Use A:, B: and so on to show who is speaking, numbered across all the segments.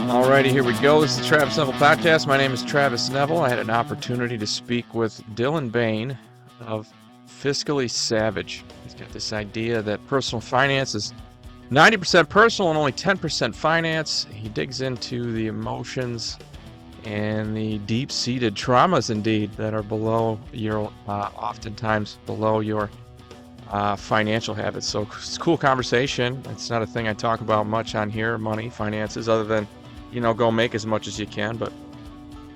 A: Alrighty, here we go. This is the Travis Neville Podcast. My name is Travis Neville. I had an opportunity to speak with Bain of Fiscally Savage. He's got this idea that personal finance is 90% personal and only 10% finance. He digs into the emotions and the deep-seated traumas, indeed, that are below your, oftentimes below your financial habits. So it's a cool conversation. It's not a thing I talk about much on here, money, finances, other than go make as much as you can. But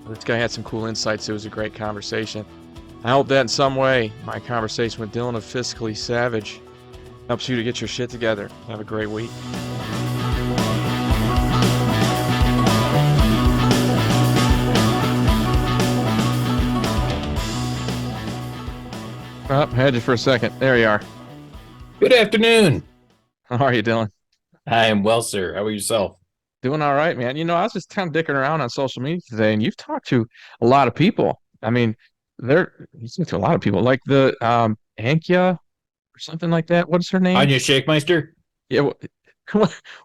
A: this guy had some cool insights. It was a great conversation. I hope that in some way, my conversation with Dylan of Fiscally Savage helps you to get your shit together. Have a great week. Oh, had you for a second. There you are.
B: Good afternoon.
A: How are you, Dylan?
B: I am well, sir. How are yourself?
A: Doing all right, man. I was just kind of dicking around on social media today, and you've talked to a lot of people. I mean, you speak to a lot of people, like the Ankia or something like that. What's her name?
B: Anya Shakemeister?
A: Yeah.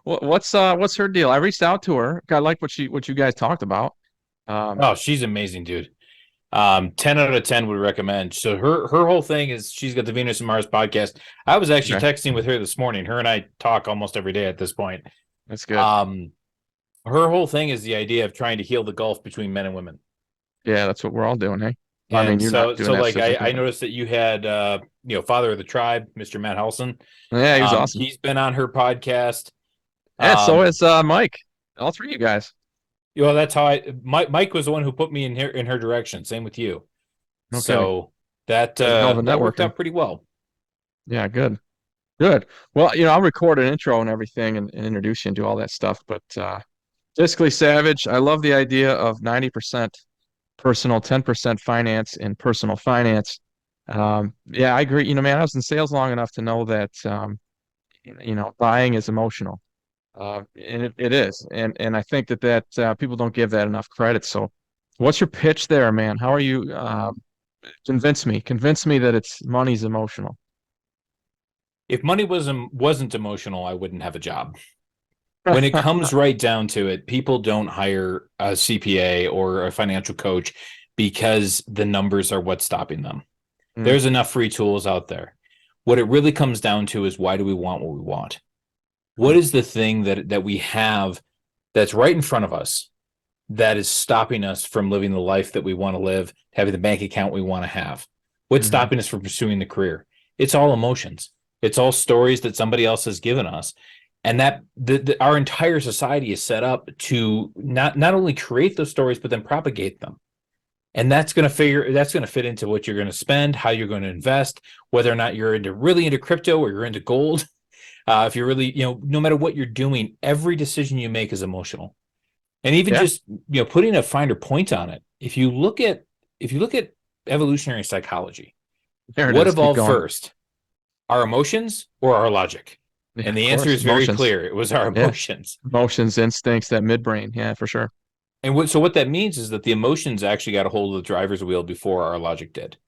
A: What's her deal? I reached out to her. I like what you guys talked about.
B: Oh, she's amazing, dude. 10 out of 10 would recommend. So her whole thing is she's got the Venus and Mars podcast. I was actually texting with her this morning. Her and I talk almost every day at this point.
A: That's good.
B: Her whole thing is the idea of trying to heal the gulf between men and women.
A: Yeah, that's what we're all doing, hey?
B: I mean, you're not doing that. I noticed that you had Father of the Tribe, Mr. Matt Halson.
A: Yeah, he was awesome.
B: He's been on her podcast.
A: Yeah, so is Mike. All three of you guys.
B: Well, that's how Mike was the one who put me in her direction. Same with you. Okay. So that worked out pretty well.
A: Yeah, good. Well, I'll record an intro and everything and introduce you and do all that stuff. But Fiscally Savage, I love the idea of 90% personal, 10% finance in personal finance. Yeah, I agree. Man, I was in sales long enough to know that buying is emotional. And it is. And I think that people don't give that enough credit. So what's your pitch there, man? How are you? Convince me that money's emotional.
B: If money wasn't emotional, I wouldn't have a job. When it comes right down to it, people don't hire a CPA or a financial coach because the numbers are what's stopping them. There's enough free tools out there. What it really comes down to is, why do we want what we want? What is the thing that we have that's right in front of us that is stopping us from living the life that we want to live, having the bank account we want to have? What's stopping us from pursuing the career? It's all emotions. It's all stories that somebody else has given us. And that our entire society is set up to not only create those stories, but then propagate them. And that's going to fit into what you're going to spend, how you're going to invest, whether or not you're really into crypto or you're into gold. If you're really, no matter what you're doing, every decision you make is emotional. And even just, putting a finer point on it. If you look at evolutionary psychology, what evolved first? Our emotions or our logic? Yeah, and the answer is very clear. It was our emotions.
A: Yeah. Emotions, instincts, that midbrain. Yeah, for sure.
B: And what that means is that the emotions actually got a hold of the driver's wheel before our logic did.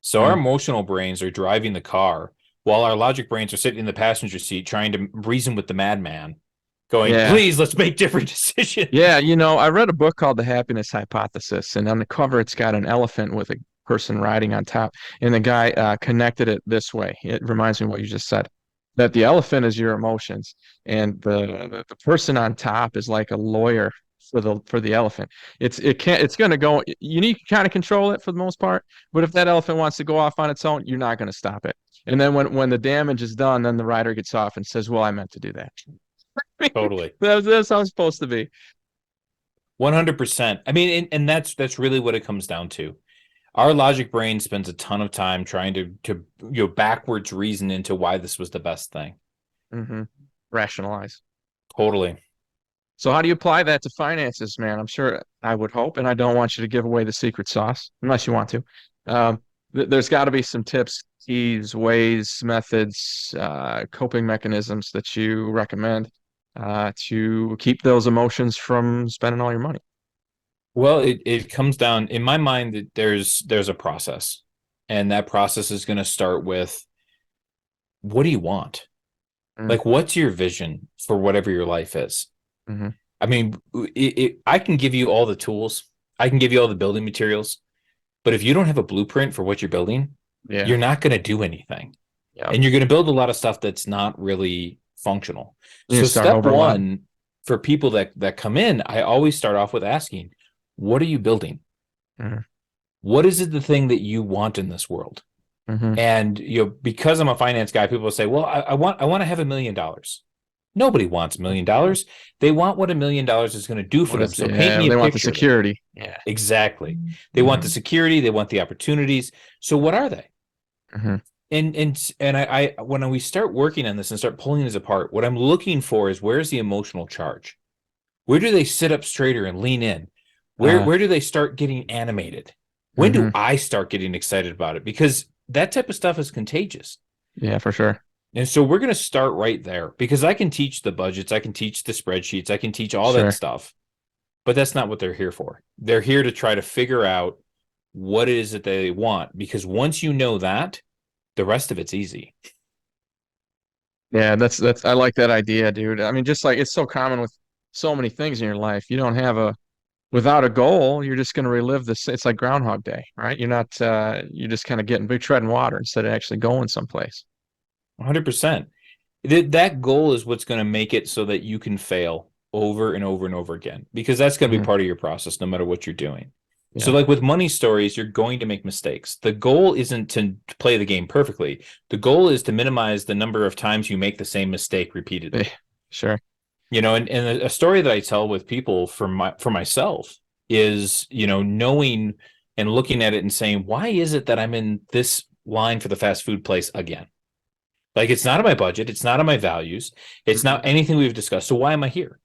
B: So our emotional brains are driving the car while our logic brains are sitting in the passenger seat trying to reason with the madman, going, please, let's make different decisions.
A: Yeah, I read a book called The Happiness Hypothesis, and on the cover it's got an elephant with a person riding on top, and the guy connected it this way. It reminds me of what you just said, that the elephant is your emotions, and the person on top is like a lawyer for the elephant. It's going to go. You need to kind of control it for the most part, but if that elephant wants to go off on its own, you're not going to stop it. And then when the damage is done, then the rider gets off and says, well, I meant to do that.
B: Totally.
A: That's how it's supposed to be.
B: 100%. I mean, and that's really what it comes down to. Our logic brain spends a ton of time trying to backwards reason into why this was the best thing.
A: Rationalize.
B: Totally.
A: So how do you apply that to finances, man? I'm sure, I would hope, and I don't want you to give away the secret sauce unless you want to. There's got to be some tips, keys, ways, methods, coping mechanisms that you recommend to keep those emotions from spending all your money.
B: Well, it comes down, in my mind, that there's a process, and that process is going to start with, what do you want? Like, what's your vision for whatever your life is? I mean, I can give you all the tools. I can give you all the building materials. But if you don't have a blueprint for what you're building,
A: Yeah.
B: you're not going to do anything.
A: Yeah.
B: And you're going to build a lot of stuff that's not really functional.
A: You need
B: So
A: to start
B: step
A: over a lot.
B: one for people that come in, I always start off with asking, what are you building?
A: Mm-hmm.
B: What is it the thing that you want in this world?
A: Mm-hmm.
B: And because I'm a finance guy, people say, well, I want to have $1 million. Nobody wants $1 million. They want what $1 million is going to do for
A: What
B: them.
A: is
B: So paint me a
A: they want the
B: picture of it.
A: security. Yeah.
B: Exactly. They want the
A: Mm-hmm.
B: security, they want the opportunities. So what are they?
A: Mm-hmm.
B: And I when we start working on this and start pulling this apart, what I'm looking for is, where's the emotional charge? Where do they sit up straighter and lean in? Where do they start getting animated? When do
A: Mm-hmm.
B: I start getting excited about it? Because that type of stuff is contagious.
A: Yeah, for sure.
B: And so we're going to start right there, because I can teach the budgets, I can teach the spreadsheets, I can teach all that
A: Sure.
B: stuff, but that's not what they're here for. They're here to try to figure out what it is that they want, because once you know that, the rest of it's easy.
A: Yeah, that's I like that idea, dude. I mean, just like it's so common with so many things in your life. You don't have a without a goal, you're just going to relive this. It's like Groundhog Day, right? You're just kind of getting big treading water instead of actually going someplace.
B: 100%. That goal is what's going to make it so that you can fail over and over and over again, because that's going to be
A: Hmm.
B: part of your process no matter what you're doing. So
A: Yeah.
B: like with money stories, you're going to make mistakes. The goal isn't to play the game perfectly. The goal is to minimize the number of times you make the same mistake
A: Eh,
B: repeatedly.
A: sure.
B: And a story that I tell with people for myself is, knowing and looking at it and saying, why is it that I'm in this line for the fast food place again? Like, it's not on my budget, it's not on my values, it's
A: Hmm.
B: not anything we've discussed. So why am I here?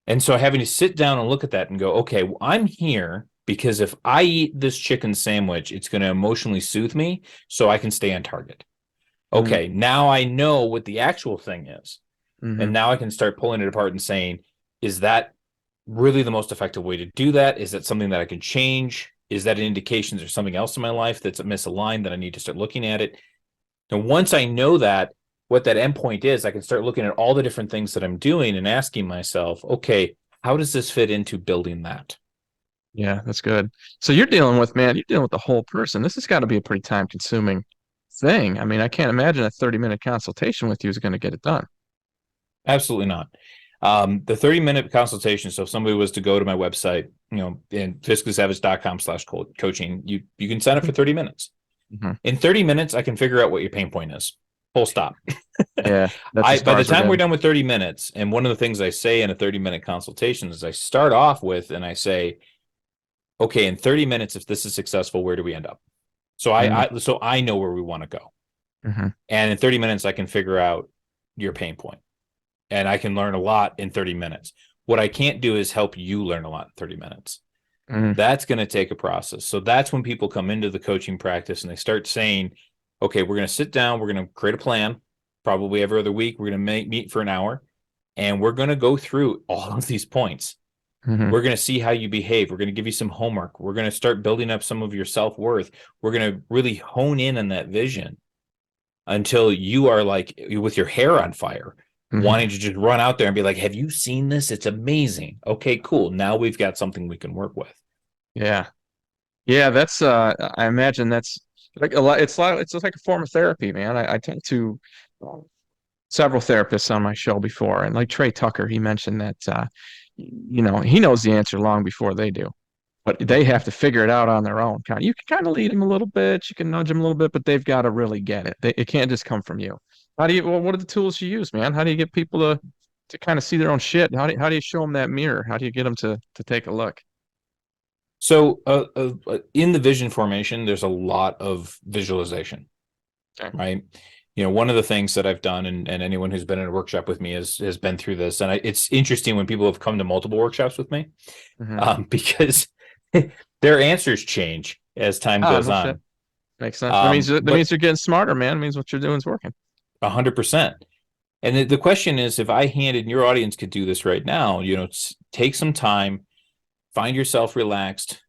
B: And so having to sit down and look at that and go, okay, well, I'm here because if I eat this chicken sandwich, it's going to emotionally soothe me so I can stay on target.
A: Hmm.
B: Okay, now I know what the actual thing is.
A: Hmm.
B: And now I can start pulling it apart and saying, is that really the most effective way to do that? Is that something that I can change? Is that an indication there's something else in my life that's misaligned that I need to start looking at it? And once I know that, what that endpoint is, I can start looking at all the different things that I'm doing and asking myself, okay, how does this fit into building that?
A: Yeah, that's good. So you're dealing with the whole person. This has got to be a pretty time consuming thing. I mean, I can't imagine a 30-minute consultation with you is going to get it done.
B: Absolutely not. The 30-minute consultation. So if somebody was to go to my website, in fiscallysavage.com/coaching, you can sign up for 30 minutes.
A: Hmm.
B: In 30 minutes, I can figure out what your pain point is. Full stop.
A: Yeah, that's as
B: By
A: far
B: the
A: as we're
B: time we're
A: getting.
B: done with 30 minutes, and one of the things I say in a 30-minute consultation is I start off with, and I say, okay, in 30 minutes, if this is successful, where do we end up? So I know where we want to go.
A: Mm-hmm.
B: And in 30 minutes, I can figure out your pain point, and I can learn a lot in 30 minutes. What I can't do is help you learn a lot in 30 minutes.
A: Hmm.
B: That's going to take a process. So that's when people come into the coaching practice and they start saying, okay, we're going to sit down, we're going to create a plan, probably every other week. We're going to meet for an hour, and we're going to go through all of these points.
A: Hmm.
B: We're going to see how you behave. We're going to give you some homework. We're going to start building up some of your self-worth. We're going to really hone in on that vision until you are like with your hair on fire,
A: Hmm.
B: wanting to just run out there and be like, have you seen this? It's amazing. Okay, cool. Now we've got something we can work with.
A: Yeah. Yeah, that's I imagine that's like a lot it's just like a form of therapy, man. I talked to several therapists on my show before, and like Trey Tucker, he mentioned that he knows the answer long before they do. But they have to figure it out on their own. You can kind of lead them a little bit, you can nudge them a little bit, but they've got to really get it. It can't just come from you. What are the tools you use, man? How do you get people to kind of see their own shit? How do you show them that mirror? How do you get them to take a look?
B: So, in the vision formation, there's a lot of visualization,
A: Okay.
B: right? One of the things that I've done, and anyone who's been in a workshop with me has been through this, and it's interesting when people have come to multiple workshops with me,
A: Hmm.
B: because their answers change as time
A: Ah,
B: goes
A: no shit.
B: on.
A: Makes sense. That
B: But
A: means you're getting smarter, man. It means what you're doing is working.
B: 100%. And the question is, if I handed, and your audience could do this right now, take some time, find yourself relaxed,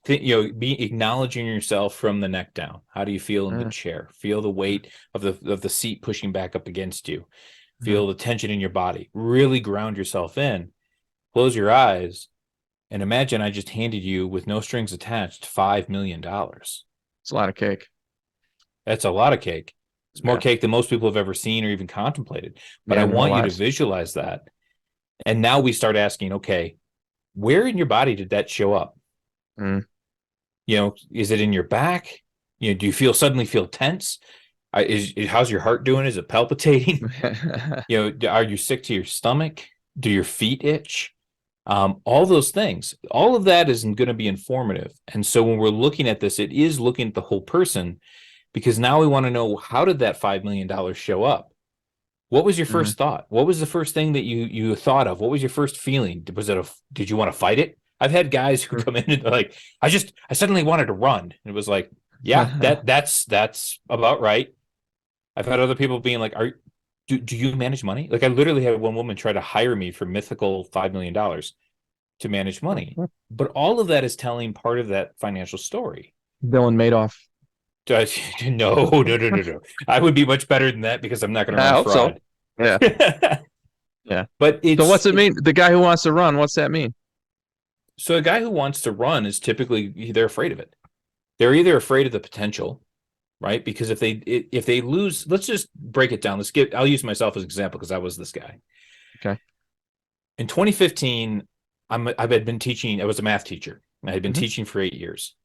B: be acknowledging yourself from the neck down. How do you feel in the chair? Feel the weight of the seat pushing back up against you.
A: Mm-hmm.
B: Feel the tension in your body. Really ground yourself in. close your eyes, and imagine I just handed you, with no strings attached, $5 million.
A: It's a lot of cake.
B: That's a lot of cake. It's more
A: Yeah.
B: cake than most people have ever seen or even contemplated. But
A: Yeah,
B: I
A: in their whole
B: want you to
A: lives.
B: visualize that. And now we start asking, okay, where in your body did that show up?
A: Mm.
B: Is it in your back? Do you suddenly feel tense? How's your heart doing? Is it palpitating? Are you sick to your stomach? Do your feet itch? All those things, all of that is going to be informative. And so when we're looking at this, it is looking at the whole person, because now we want to know, how did that $5 million show up? What was your
A: Mm.
B: first thought? What was the first thing that you thought of? What was your first feeling? Did you want to fight it? I've had guys who come in and they're like, I suddenly wanted to run. And it was like, yeah, that's about right. I've had other people being like, do you manage money? Like, I literally had one woman try to hire me for mythical $5 million to manage money. But all of that is telling part of that financial story.
A: Dylan Madoff.
B: No. I would be much better than that, because I'm not going to
A: I
B: run
A: hope so.
B: fraud.
A: Yeah. Yeah.
B: But
A: So what's it mean? The guy who wants to run, what's that mean?
B: so a guy who wants to run is typically, they're afraid of it. They're either afraid of the potential, right? Because if they lose, let's just break it down. I'll use myself as an example, because I was this guy.
A: Okay.
B: In 2015, I've been teaching. I was a math teacher. I had been teaching for 8 years.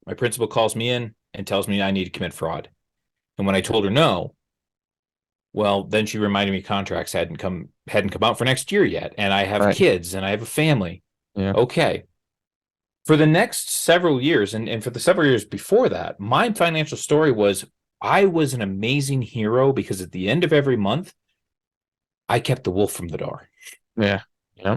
B: My principal calls me in and tells me I need to commit fraud. And when I told her no, well, then she reminded me contracts hadn't come out for next year yet, and I have
A: Right.
B: kids and I have a family.
A: Yeah.
B: Okay. For the next several years, and for the several years before that, my financial story was, I was an amazing hero, because at the end of every month, I kept the wolf from the door.
A: Yeah. Yeah.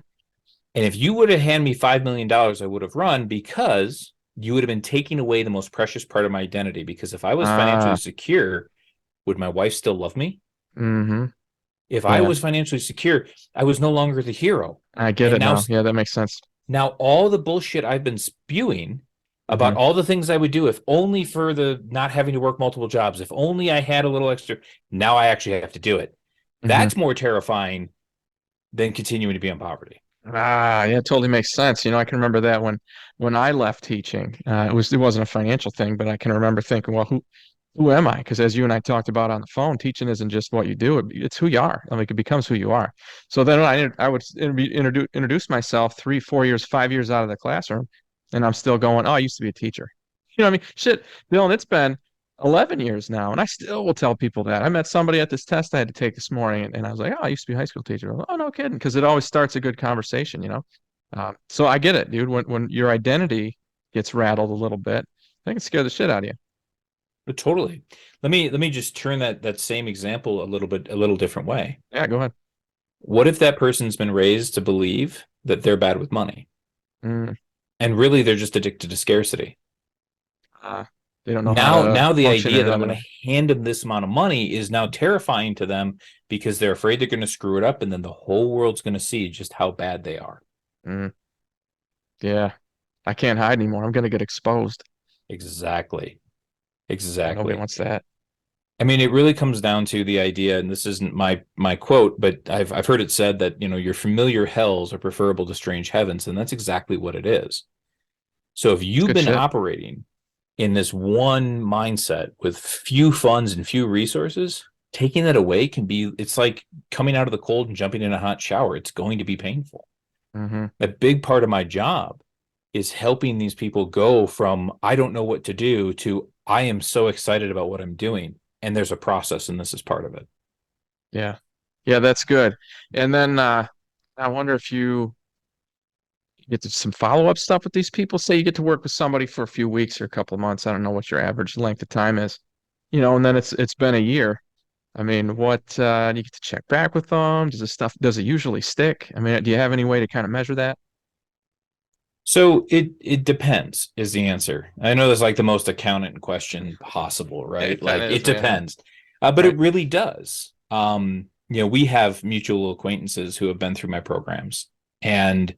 B: And if you would have handed me $5 million, I would have run, because you would have been taking away the most precious part of my identity. Because if I was financially secure, would my wife still love me?
A: Mm-hmm.
B: If I
A: Yeah.
B: was financially secure, I was no longer the hero.
A: I get
B: And
A: it now. Yeah, that makes sense.
B: now all the bullshit I've been spewing about
A: Mm-hmm.
B: all the things I would do, if only for the not having to work multiple jobs, if only I had a little extra, now I actually have to do it.
A: Mm-hmm.
B: That's more terrifying than continuing to be in poverty.
A: Yeah, it totally makes sense. I can remember that when I left teaching, it wasn't a financial thing, but I can remember thinking, well, who am I? Because as you and I talked about on the phone, teaching isn't just what you do; it's who you are. I mean, it becomes who you are. So then I would introduce myself 3, 4 years, 5 years out of the classroom, and I'm still going, oh, I used to be a teacher. You know what I mean? Shit, Dylan, it's been 11 years now, and I still will tell people that. I met somebody at this test I had to take this morning, and I was like, oh, I used to be a high school teacher. Like, oh, no kidding, because it always starts a good conversation. So I get it, dude. When your identity gets rattled a little bit, I can scare the shit out of you.
B: Totally. Let me just turn that same example a little different way.
A: Yeah, go ahead.
B: What if that person's been raised to believe that they're bad with money,
A: Mm,
B: and really they're just addicted to scarcity?
A: uh, they don't know how to
B: Now the
A: function
B: idea
A: in
B: that I'm going
A: revenue.
B: to hand them this amount of money is now terrifying to them, because they're afraid they're going to screw it up, and then the whole world's going to see just how bad they are.
A: Mm, yeah, I can't hide anymore. I'm gonna get exposed.
B: Exactly.
A: Yeah, nobody
B: Exactly.
A: wants that.
B: I mean, it really comes down to the idea, and this isn't my quote, but I've heard it said that, your familiar hells are preferable to strange heavens, and that's exactly what it is. So if
A: It's
B: you've
A: good
B: been
A: shit.
B: operating in this one mindset with few funds and few resources, taking that away it's like coming out of the cold and jumping in a hot shower. It's going to be painful.
A: Hmm.
B: A big part of my job is helping these people go from, I don't know what to do, to, I am so excited about what I'm doing. And there's a process, and this is part of it.
A: Yeah, yeah, that's good. And then I wonder if you get to some follow-up stuff with these people. Say you get to work with somebody for a few weeks or a couple of months. I don't know what your average length of time is. And then it's been a year. I mean, what do you get to check back with them? Does it usually stick? I mean, do you have any way to kind of measure that?
B: So it depends is the answer. I know that's like the most accountant question possible,
A: Yeah,
B: right?
A: it kind
B: Like,
A: of
B: it
A: is, man. Yeah.
B: depends. But it
A: Right.
B: really does. We have mutual acquaintances who have been through my programs. And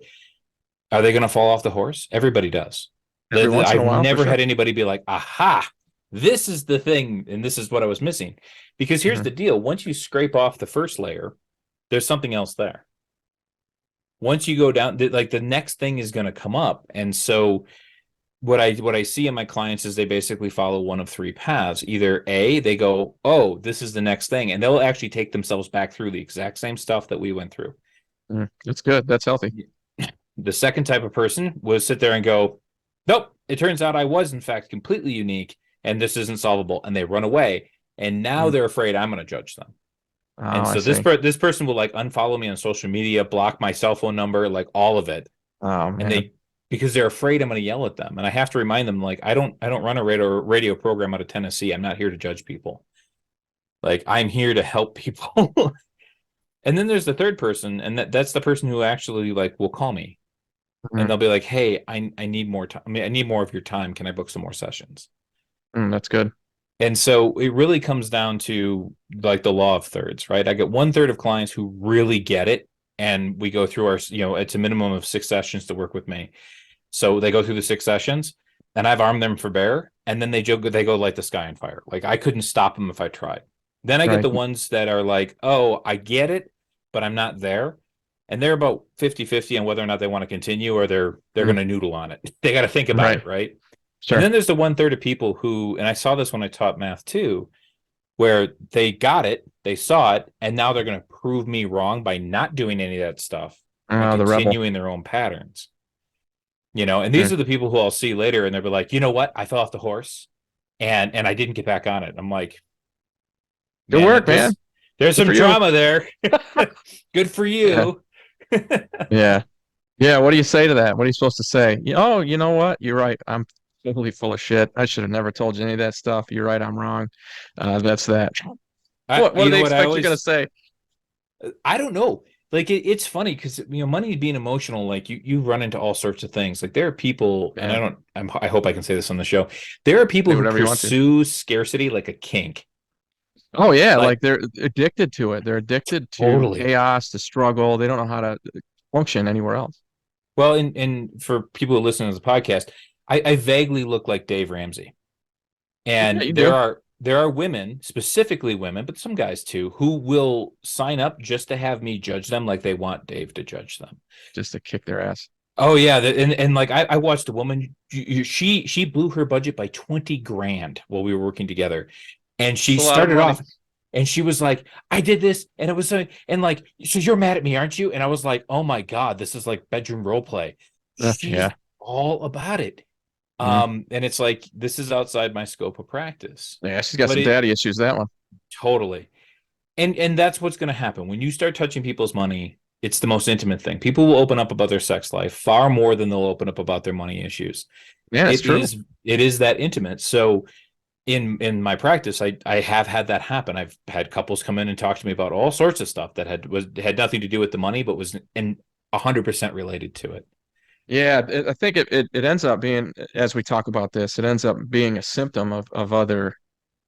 B: are they going to fall off the horse? Everybody does.
A: Every once in a
B: I've
A: while, for
B: never
A: sure.
B: had anybody be like, aha, this is the thing, and this is what I was missing. Because here's
A: Hmm.
B: the deal. Once you scrape off the first layer, there's something else there. once you go down, like the next thing is going to come up. And so what I see in my clients is they basically follow one of three paths. Either A, they go, oh, this is the next thing, and they'll actually take themselves back through the exact same stuff that we went through.
A: That's good. That's healthy.
B: The second type of person will sit there and go, nope, it turns out I was in fact completely unique and this isn't solvable. And they run away. And now they're afraid I'm going to judge them.
A: Oh,
B: And so this person will like unfollow me on social media, block my cell phone number, like all of it.
A: Oh man.
B: And because they're afraid I'm going to yell at them. And I have to remind them, like, I don't run a radio program out of Tennessee. I'm not here to judge people. Like, I'm here to help people. And then there's the third person, and that's the person who actually like will call me. And they'll be like, hey, I need more time. I mean, I need more of your time. Can I book some more sessions?
A: That's good.
B: And so it really comes down to like the law of thirds, right? I get 1/3 of clients who really get it. And we go through our, it's a minimum of 6 sessions to work with me. So they go through the 6 sessions and I've armed them for bear. And then they go light the sky on fire. Like I couldn't stop them if I tried. Then I get the ones that are like, oh, I get it, but I'm not there. And they're about 50-50 on whether or not they want to continue or they're going to noodle on it. They got to think about it, right? Sure. And then there's the 1/3 of people who, and I saw this when I taught math too, where they got it, they saw it, and now they're going to prove me wrong by not doing any of that stuff and continuing their own patterns. And these are the people who I'll see later, and they'll be like, you know what? I fell off the horse, and I didn't get back on it. I'm like,
A: good work, man.
B: There's some drama there. Good for you.
A: Yeah. What do you say to that? What are you supposed to say? Oh, you know what? You're right. I'm totally full of shit. I should have never told you any of that stuff. You're right. I'm wrong. That's that. What do they expect you're going to say?
B: I don't know. Like it's funny because money being emotional, like you run into all sorts of things. Like there are people, and I hope I can say this on the show. There are people who pursue scarcity like a kink.
A: Oh yeah, like they're addicted to it. They're addicted to chaos, to struggle. They don't know how to function anywhere else.
B: Well, and for people who listen to the podcast, I vaguely look like Dave Ramsey, and there are women, specifically women, but some guys too, who will sign up just to have me judge them like they want Dave to judge them,
A: just to kick their ass.
B: Oh yeah, and like I watched a woman. She blew her budget by $20,000 while we were working together. And she started off and she was like, I did this. And it was and like, so you're mad at me, aren't you? And I was like, oh my God, this is like bedroom role play. She's all about it. And it's like, this is outside my scope of practice.
A: Yeah, she's got some daddy issues, that one.
B: Totally. And that's what's going to happen. When you start touching people's money, it's the most intimate thing. People will open up about their sex life far more than they'll open up about their money issues.
A: Yeah, it's true.
B: It is that intimate. So in my practice, I have had that happen. I've had couples come in and talk to me about all sorts of stuff that had nothing to do with the money, but was 100% related to it.
A: Yeah, I think it ends up being, as we talk about this, it ends up being a symptom of other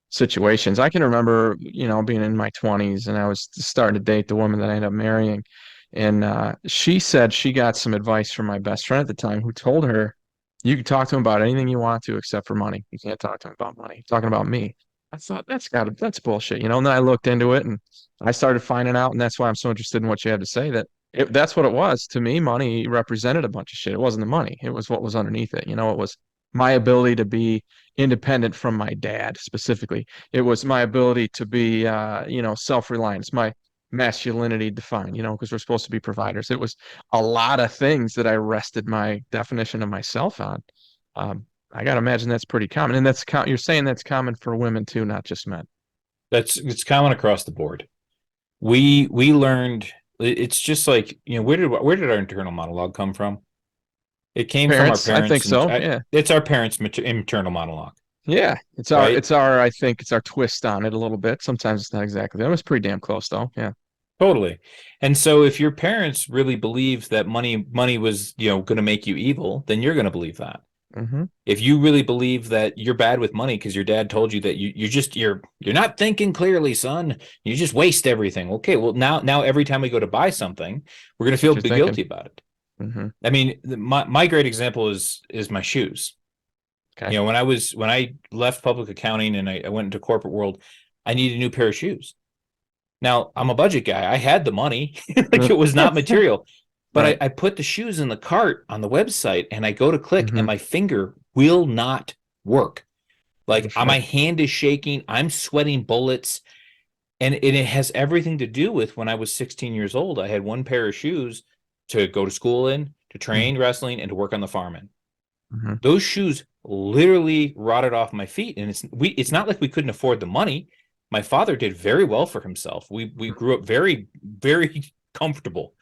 A: situations. I can remember, being in my 20s and I was starting to date the woman that I ended up marrying. And she said she got some advice from my best friend at the time who told her, you can talk to him about anything you want to except for money. You can't talk to him about money. He's talking about me. I thought that's bullshit, And then I looked into it and I started finding out, and that's why I'm so interested in what you have to say. That's what it was to me. Money represented a bunch of shit. It wasn't the money. It was what was underneath it. It was my ability to be independent from my dad specifically. It was my ability to be, self-reliant. It's my masculinity defined, because we're supposed to be providers. It was a lot of things that I rested my definition of myself on. I got to imagine that's pretty common. And you're saying that's common for women too, not just men.
B: It's common across the board. We learned, it's just like, where did our internal monologue come from? It came from our parents.
A: I think so. Yeah.
B: It's our parents' internal monologue.
A: Yeah. I think it's our twist on it a little bit. Sometimes it's not exactly that. It was pretty damn close though. Yeah.
B: Totally. And so if your parents really believed that money was, going to make you evil, then you're going to believe that.
A: Mm-hmm.
B: If you really believe that you're bad with money because your dad told you that you're not thinking clearly, son, you just waste everything. Okay, well now every time we go to buy something, we're going to feel guilty about it.
A: Mm-hmm.
B: I mean, my great example is my shoes.
A: Okay.
B: When I left public accounting and I went into corporate world, I needed a new pair of shoes. Now I'm a budget guy. I had the money, like it was not material. But
A: Right.
B: I put the shoes in the cart on the website and I go to click and
A: Mm-hmm.
B: my finger will not work.
A: Oh,
B: Like
A: shit.
B: my hand is shaking. I'm sweating bullets. And it has everything to do with when I was 16 years old. I had one pair of shoes to go to school in, to train wrestling, and to work on the farm in.
A: Mm-hmm.
B: Those shoes literally rotted off my feet. And it's not like we couldn't afford the money. My father did very well for himself. We grew up very, very comfortable.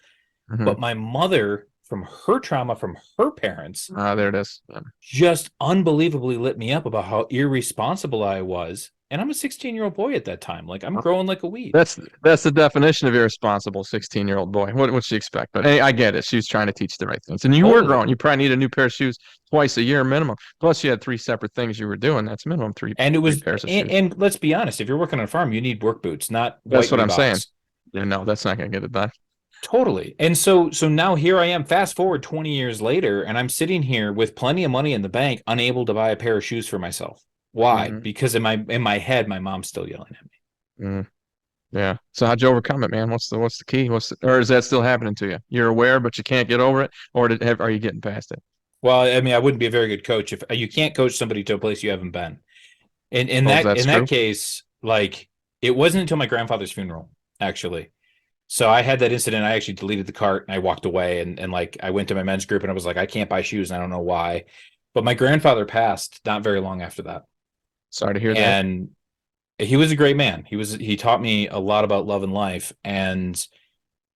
A: Mm-hmm.
B: But my mother, from her trauma from her parents,
A: Ah, there it is.
B: just unbelievably lit me up about how irresponsible I was. And I'm a 16-year-old boy at that time. Like I'm growing like a weed.
A: That's the definition of irresponsible 16-year-old boy. What'd she expect? But hey, I get it. She was trying to teach the right things. And you were
B: Totally.
A: growing. You probably need a new pair of shoes twice a year minimum. Plus you had three separate things you were doing. That's minimum
B: And it
A: three
B: was,
A: pairs of shoes.
B: and let's be honest, if you're working on a farm, you need work boots, not
A: That's
B: white
A: what I'm saying.
B: Reeboks.
A: Yeah, no, that's not gonna get it done.
B: Totally. And so now here I am, fast forward 20 years later, and I'm sitting here with plenty of money in the bank, unable to buy a pair of shoes for myself. Why?
A: Mm-hmm.
B: Because in my head, my mom's still yelling at me.
A: Mm, yeah. So how'd you overcome it, man? What's the key? Or is that still happening to you? You're aware, but you can't get over it, or are you getting past it?
B: Well, I mean, I wouldn't be a very good coach if you can't coach somebody to a place you haven't been. In in
A: Suppose
B: that
A: that's
B: in that
A: true.
B: case, like it wasn't until my grandfather's funeral, actually. So I had that incident. I actually deleted the cart and I walked away and like I went to my men's group and I was like, I can't buy shoes and I don't know why. But my grandfather passed not very long after that.
A: Sorry to hear that.
B: And he was a great man. He taught me a lot about love and life. And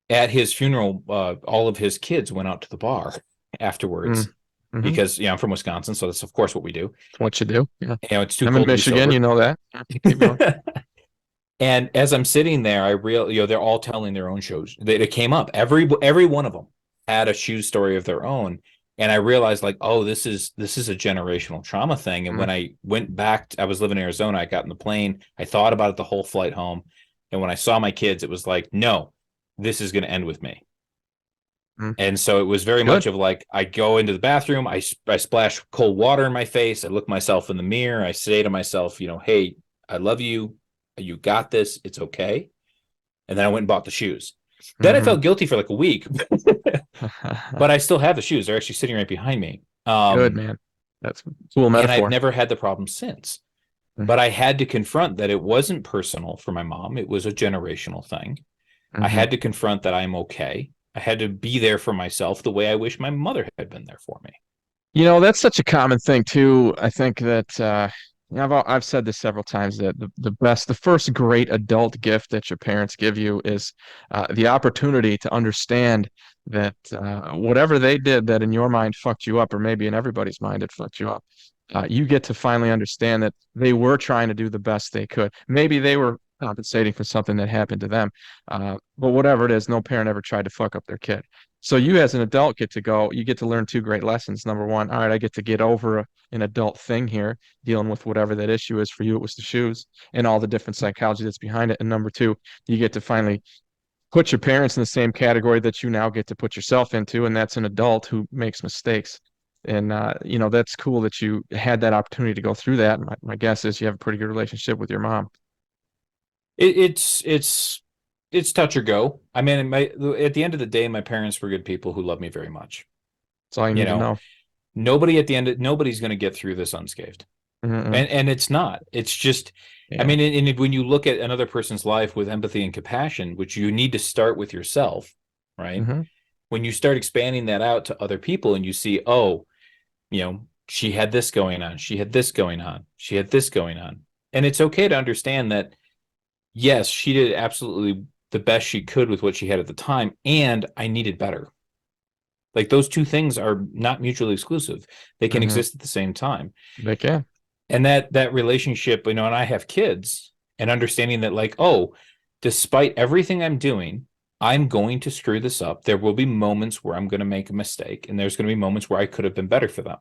B: at his funeral, all of his kids went out to the bar
A: Mm.
B: afterwards
A: Mm-hmm.
B: because I'm from Wisconsin, so that's of course what we do.
A: What you do? Yeah.
B: It's too
A: I'm in
B: cold to be
A: Michigan. You
B: sober.
A: know that. Yeah. Keep going.
B: And as I'm sitting there, they're all telling their own shows. It came up. Every one of them had a shoe story of their own. And I realized like, oh, this is a generational trauma thing. And
A: Mm.
B: when I went back, I was living in Arizona. I got in the plane. I thought about it the whole flight home. And when I saw my kids, it was like, no, this is going to end with me.
A: Mm.
B: And so it was very
A: Good.
B: much of like, I go into the bathroom, I splash cold water in my face. I look myself in the mirror. I say to myself, hey, I love you. You got this. It's okay. And then I went and bought the shoes. Then I
A: Mm-hmm.
B: felt guilty for like a week, but I still have the shoes. They're actually sitting right behind me.
A: Good, man. That's a cool
B: And I've
A: metaphor.
B: never had the problem since.
A: Mm-hmm.
B: But I had to confront that it wasn't personal for my mom. It was a generational thing. I
A: Mm-hmm.
B: had to confront that I'm okay. I had to be there for myself the way I wish my mother had been there for me.
A: That's such a common thing too. I think that I've said this several times that the first great adult gift that your parents give you is the opportunity to understand that whatever they did that in your mind fucked you up, or maybe in everybody's mind it fucked you up. You get to finally understand that they were trying to do the best they could. Maybe they were compensating for something that happened to them, but whatever it is, no parent ever tried to fuck up their kid. So you as an adult you get to learn two great lessons. Number one, all right, I get to get over an adult thing here, dealing with whatever that issue is. For you, it was the shoes and all the different psychology that's behind it. And number two, you get to finally put your parents in the same category that you now get to put yourself into, and that's an adult who makes mistakes. And that's cool that you had that opportunity to go through that. My guess is you have a pretty good relationship with your mom.
B: It's touch or go. I mean, at the end of the day, my parents were good people who love me very much.
A: That's all you
B: You
A: need to
B: know,
A: know.
B: nobody's going to get through this unscathed.
A: Mm-mm.
B: And it's not. It's just, I
A: Yeah.
B: mean, and when you look at another person's life with empathy and compassion, which you need to start with yourself, right?
A: Mm-hmm.
B: When you start expanding that out to other people and you see, oh, she had this going on, she had this going on, she had this going on. And it's okay to understand that, yes, she did absolutely the best she could with what she had at the time, and I needed better. Like those two things are not mutually exclusive. They can
A: Mm-hmm.
B: exist at the same time.
A: They can.
B: And that relationship, and I have kids, and understanding that like, oh, despite everything I'm doing, I'm going to screw this up. There will be moments where I'm going to make a mistake, and there's going to be moments where I could have been better for them.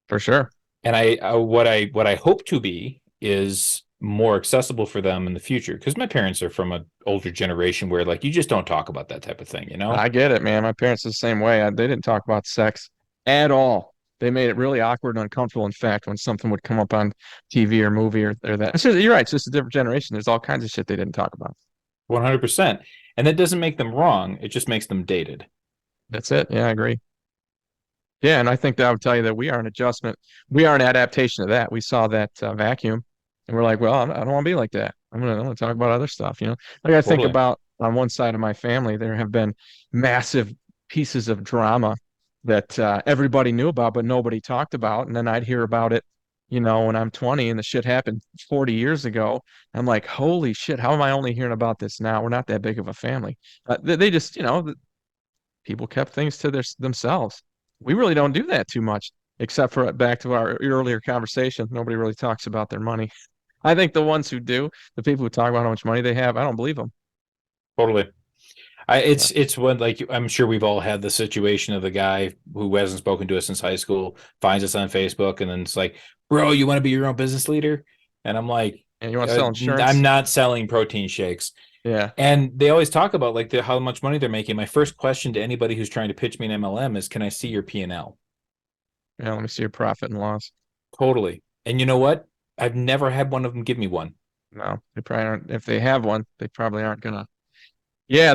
A: For sure.
B: And what I hope to be is more accessible for them in the future, because my parents are from an older generation where like you just don't talk about that type of thing.
A: I get it, man. My parents are the same way. They didn't talk about sex at all. They made it really awkward and uncomfortable. In fact, when something would come up on TV or movie or that, you're right. It's just a different generation. There's all kinds of shit they didn't talk about.
B: 100%. And that doesn't make them wrong. It just makes them dated.
A: That's it. Yeah, I agree. Yeah, and I think that I would tell you that we are an adjustment. We are an adaptation of that. We saw that vacuum, and we're like, well, I don't want to be like that. I'm gonna talk about other stuff. Like I think
B: Totally.
A: about on one side of my family, there have been massive pieces of drama that everybody knew about, but nobody talked about. And then I'd hear about it, when I'm 20 and the shit happened 40 years ago. I'm like, holy shit, how am I only hearing about this now? We're not that big of a family. They just, people kept things to themselves. We really don't do that too much, except for back to our earlier conversation. Nobody really talks about their money. I think the ones who do, the people who talk about how much money they have, I don't believe them.
B: Totally.
A: Yeah.
B: It's when, like, I'm sure we've all had the situation of the guy who hasn't spoken to us since high school, finds us on Facebook, and then it's like, bro, you want to be your own business leader? And I'm like,
A: And you want to sell
B: I'm
A: insurance?
B: not selling protein shakes.
A: Yeah.
B: And they always talk about like how much money they're making. My first question to anybody who's trying to pitch me an MLM is, can I see your P&L?
A: Yeah. Let me see your profit and loss.
B: Totally. And you know what? I've never had one of them give me one.
A: No, they probably aren't. If they have one, they probably aren't gonna. Yeah,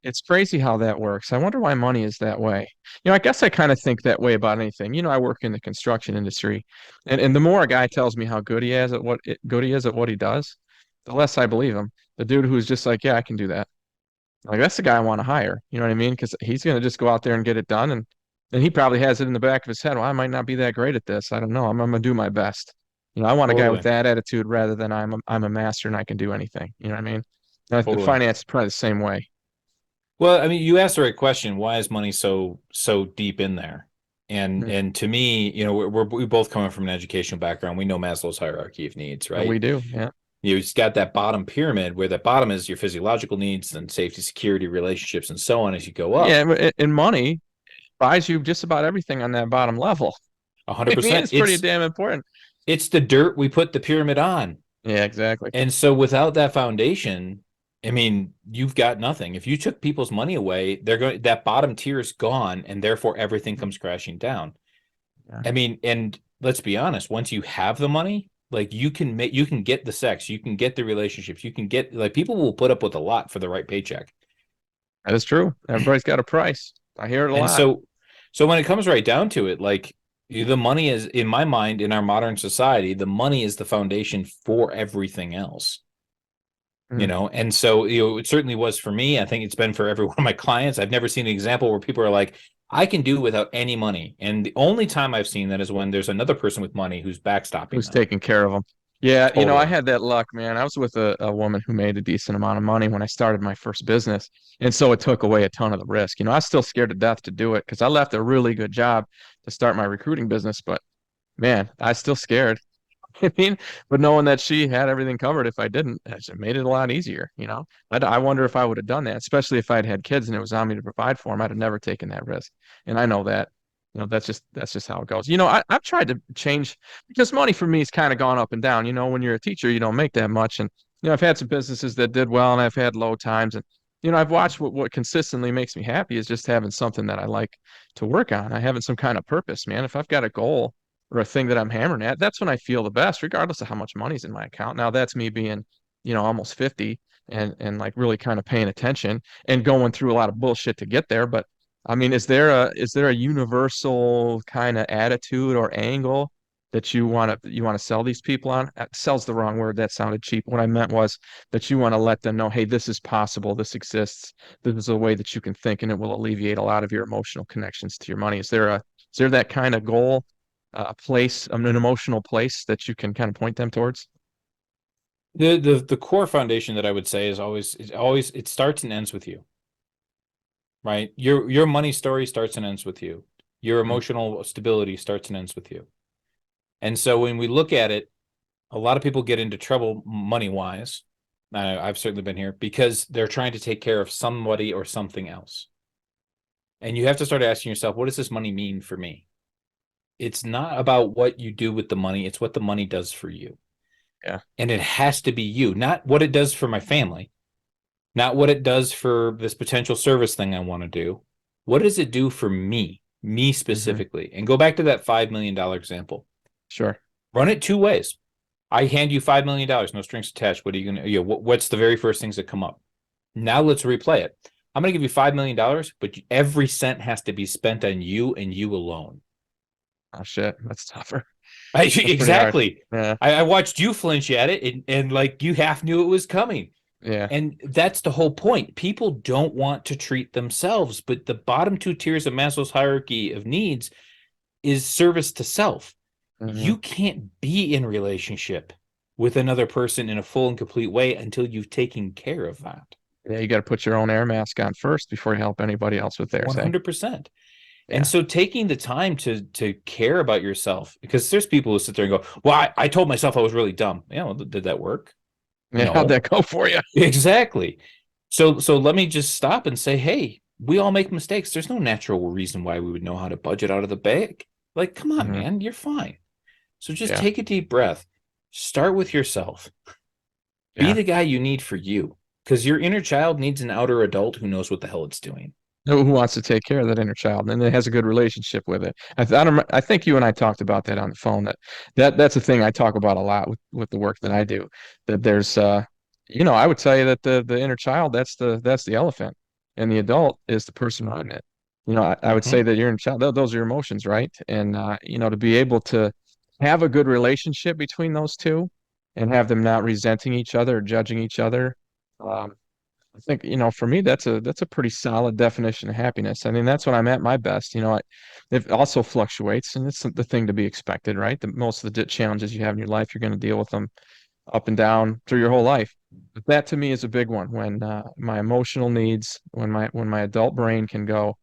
A: it's crazy how that works. I wonder why money is that way. I guess I kind of think that way about anything. I work in the construction industry, and the more a guy tells me how good he is at good he is at what he does, the less I believe him. The dude who's just like, yeah, I can do that. Like that's the guy I want to hire. You know what I mean? Because he's gonna just go out there and get it done, and he probably has it in the back of his head. Well, I might not be that great at this. I don't know. I'm gonna do my best. I want a guy with
B: Totally.
A: that attitude rather than I'm a master and I can do anything. You know what I mean? The
B: Totally.
A: finance is probably the same way.
B: Well, I mean, you asked the right question. Why is money so deep in there?
A: Hmm.
B: And to me, we both coming from an educational background. We know Maslow's hierarchy of needs,
A: We
B: right?
A: do, yeah.
B: You've got that bottom pyramid where the bottom is your physiological needs, then safety, security, relationships, and so on as you go
A: Yeah,
B: up.
A: and money buys you just about everything on that bottom level. I mean,
B: 100%.
A: it's pretty damn important.
B: It's the dirt we put the pyramid on.
A: Yeah, exactly.
B: And so without that foundation, I mean, you've got nothing. If you took people's money away, that bottom tier is gone, and therefore everything comes crashing down.
A: Yeah,
B: I mean, and let's be honest, once you have the money, like you can get the sex, you can get the relationships, you can get, like, people will put up with a lot for the right paycheck.
A: that is true. Everybody's got a price. I hear it a
B: And
A: lot.
B: so when it comes right down to it, like, the money is, in my mind, in our modern society, the money is the foundation for everything else.
A: Mm.
B: And so, it certainly was for me. I think it's been for every one of my clients. I've never seen an example where people are like, I can do without any money. And the only time I've seen that is when there's another person with money who's backstopping
A: Who's
B: them.
A: taking care of them? Yeah, I
B: Totally.
A: had that luck, man. I was with a woman who made a decent amount of money when I started my first business. And so it took away a ton of the risk. I was still scared to death to do it because I left a really good job to start my recruiting business, but man, I was still scared. I mean, but knowing that she had everything covered if I didn't, it just made it a lot easier. I wonder if I would have done that, especially if I'd had kids and it was on me to provide for them. I'd have never taken that risk. And I know that, that's just how it goes. I've tried to change because money for me has kind of gone up and down. When you're a teacher, you don't make that much. And, I've had some businesses that did well and I've had low times. And, I've watched what consistently makes me happy is just having something that I like to work on. I having some kind of purpose, man. If I've got a goal, or a thing that I'm hammering at, that's when I feel the best, regardless of how much money's in my account. Now that's me being, almost 50 and like really kind of paying attention and going through a lot of bullshit to get there. But I mean, is there a universal kind of attitude or angle that you want to sell these people on? Sell's the wrong word. That sounded cheap. What I meant was that you want to let them know, hey, this is possible, this exists, this is a way that you can think, and it will alleviate a lot of your emotional connections to your money. Is there that kind of goal, place, an emotional place that you can kind of point them towards?
B: The core foundation that I would say is always it starts and ends with you, right? Your money story starts and ends with you. Your
A: Mm,
B: emotional stability starts and ends with you. And so when we look at it, a lot of people get into trouble money wise. I've certainly been here because they're trying to take care of somebody or something else. And you have to start asking yourself, what does this money mean for me? It's not about what you do with the money, it's what the money does for you.
A: yeah.
B: And it has to be you, not what it does for my family, not what it does for this potential service thing I want to do. What does it do for me
A: Hmm.
B: specifically? And go back to that $5 million example.
A: Sure.
B: Run it two ways. I hand you $5 million, no strings attached. What are you gonna? What's the very first things that come up? Now let's replay it. I'm going to give you $5 million, but every cent has to be spent on you and you alone.
A: Oh shit, that's tougher. That's pretty hard.
B: Exactly.
A: Yeah,
B: I watched you flinch at it, and like you half knew it was coming.
A: yeah.
B: And that's the whole point. People don't want to treat themselves, but the bottom two tiers of Maslow's hierarchy of needs is service to self.
A: Hmm.
B: You can't be in relationship with another person in a full and complete way until you've taken care of that.
A: Yeah, you got to put your own air mask on first before you help anybody else with theirs, eh?
B: 100%. And
A: Yeah.
B: so taking the time to care about yourself, because there's people who sit there and go, well, I told myself I was really dumb. Did that work?
A: Yeah, how'd
B: No.
A: that go for you?
B: Exactly. So let me just stop and say, hey, we all make mistakes. There's no natural reason why we would know how to budget out of the bag. Like, come on,
A: Hmm.
B: man, you're fine. So just
A: Yeah,
B: take a deep breath. Start with yourself. Be
A: yeah.
B: the guy you need for you. Because your inner child needs an outer adult who knows what the hell it's doing.
A: Who wants to take care of that inner child and it has a good relationship with it? I don't. I think you and I talked about that on the phone. That's a thing I talk about a lot with the work that I do. That there's, I would tell you that the inner child, that's the elephant, and the adult is the person running it. I would say
B: Mm-hmm.
A: that your inner child, those are your emotions, right? And to be able to have a good relationship between those two, and have them not resenting each other or judging each other. Um, I think, for me, that's a pretty solid definition of happiness. I mean, that's when I'm at my best. It also fluctuates, and it's the thing to be expected, right? Most of the challenges you have in your life, you're going to deal with them up and down through your whole life. But that to me is a big one when my emotional needs, when my adult brain can go,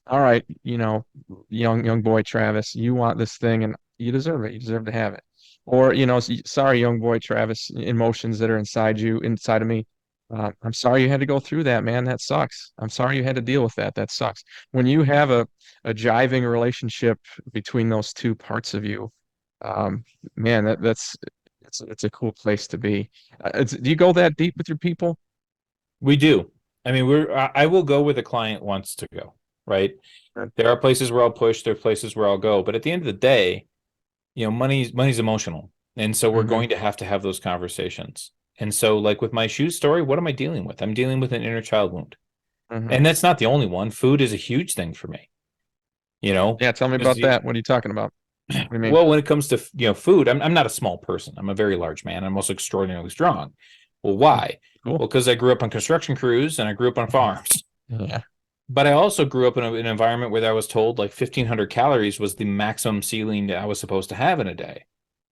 A: all right, young boy Travis, you want this thing and you deserve it. You deserve to have it. Or, sorry, young boy Travis, emotions that are inside of me. I'm sorry you had to go through that, man. That sucks. I'm sorry you had to deal with that. That sucks. When you have a jiving relationship between those two parts of you, um, man, it's a cool place to be. Do you go that deep with your people?
B: We do. I mean, I will go where the client wants to go, right? There are places where I'll push, there are places where I'll go. But at the end of the day, money's emotional. And so we're
A: Mm-hmm.
B: going to have those conversations. And so, like with my shoe story, what am I dealing with? I'm dealing with an inner child wound.
A: Mm-hmm.
B: And that's not the only one. Food is a huge thing for me, you know,
A: Yeah, tell me
B: because
A: about that. What are you talking about? What do you mean?
B: well, when it comes to food, I'm not a small person. I'm a very large man. I'm also extraordinarily strong. Well, why?
A: Cool.
B: Well, because I grew up on construction crews and I grew up on farms.
A: Yeah,
B: But I also grew up in an environment where I was told like 1,500 calories was the maximum ceiling that I was supposed to have in a day.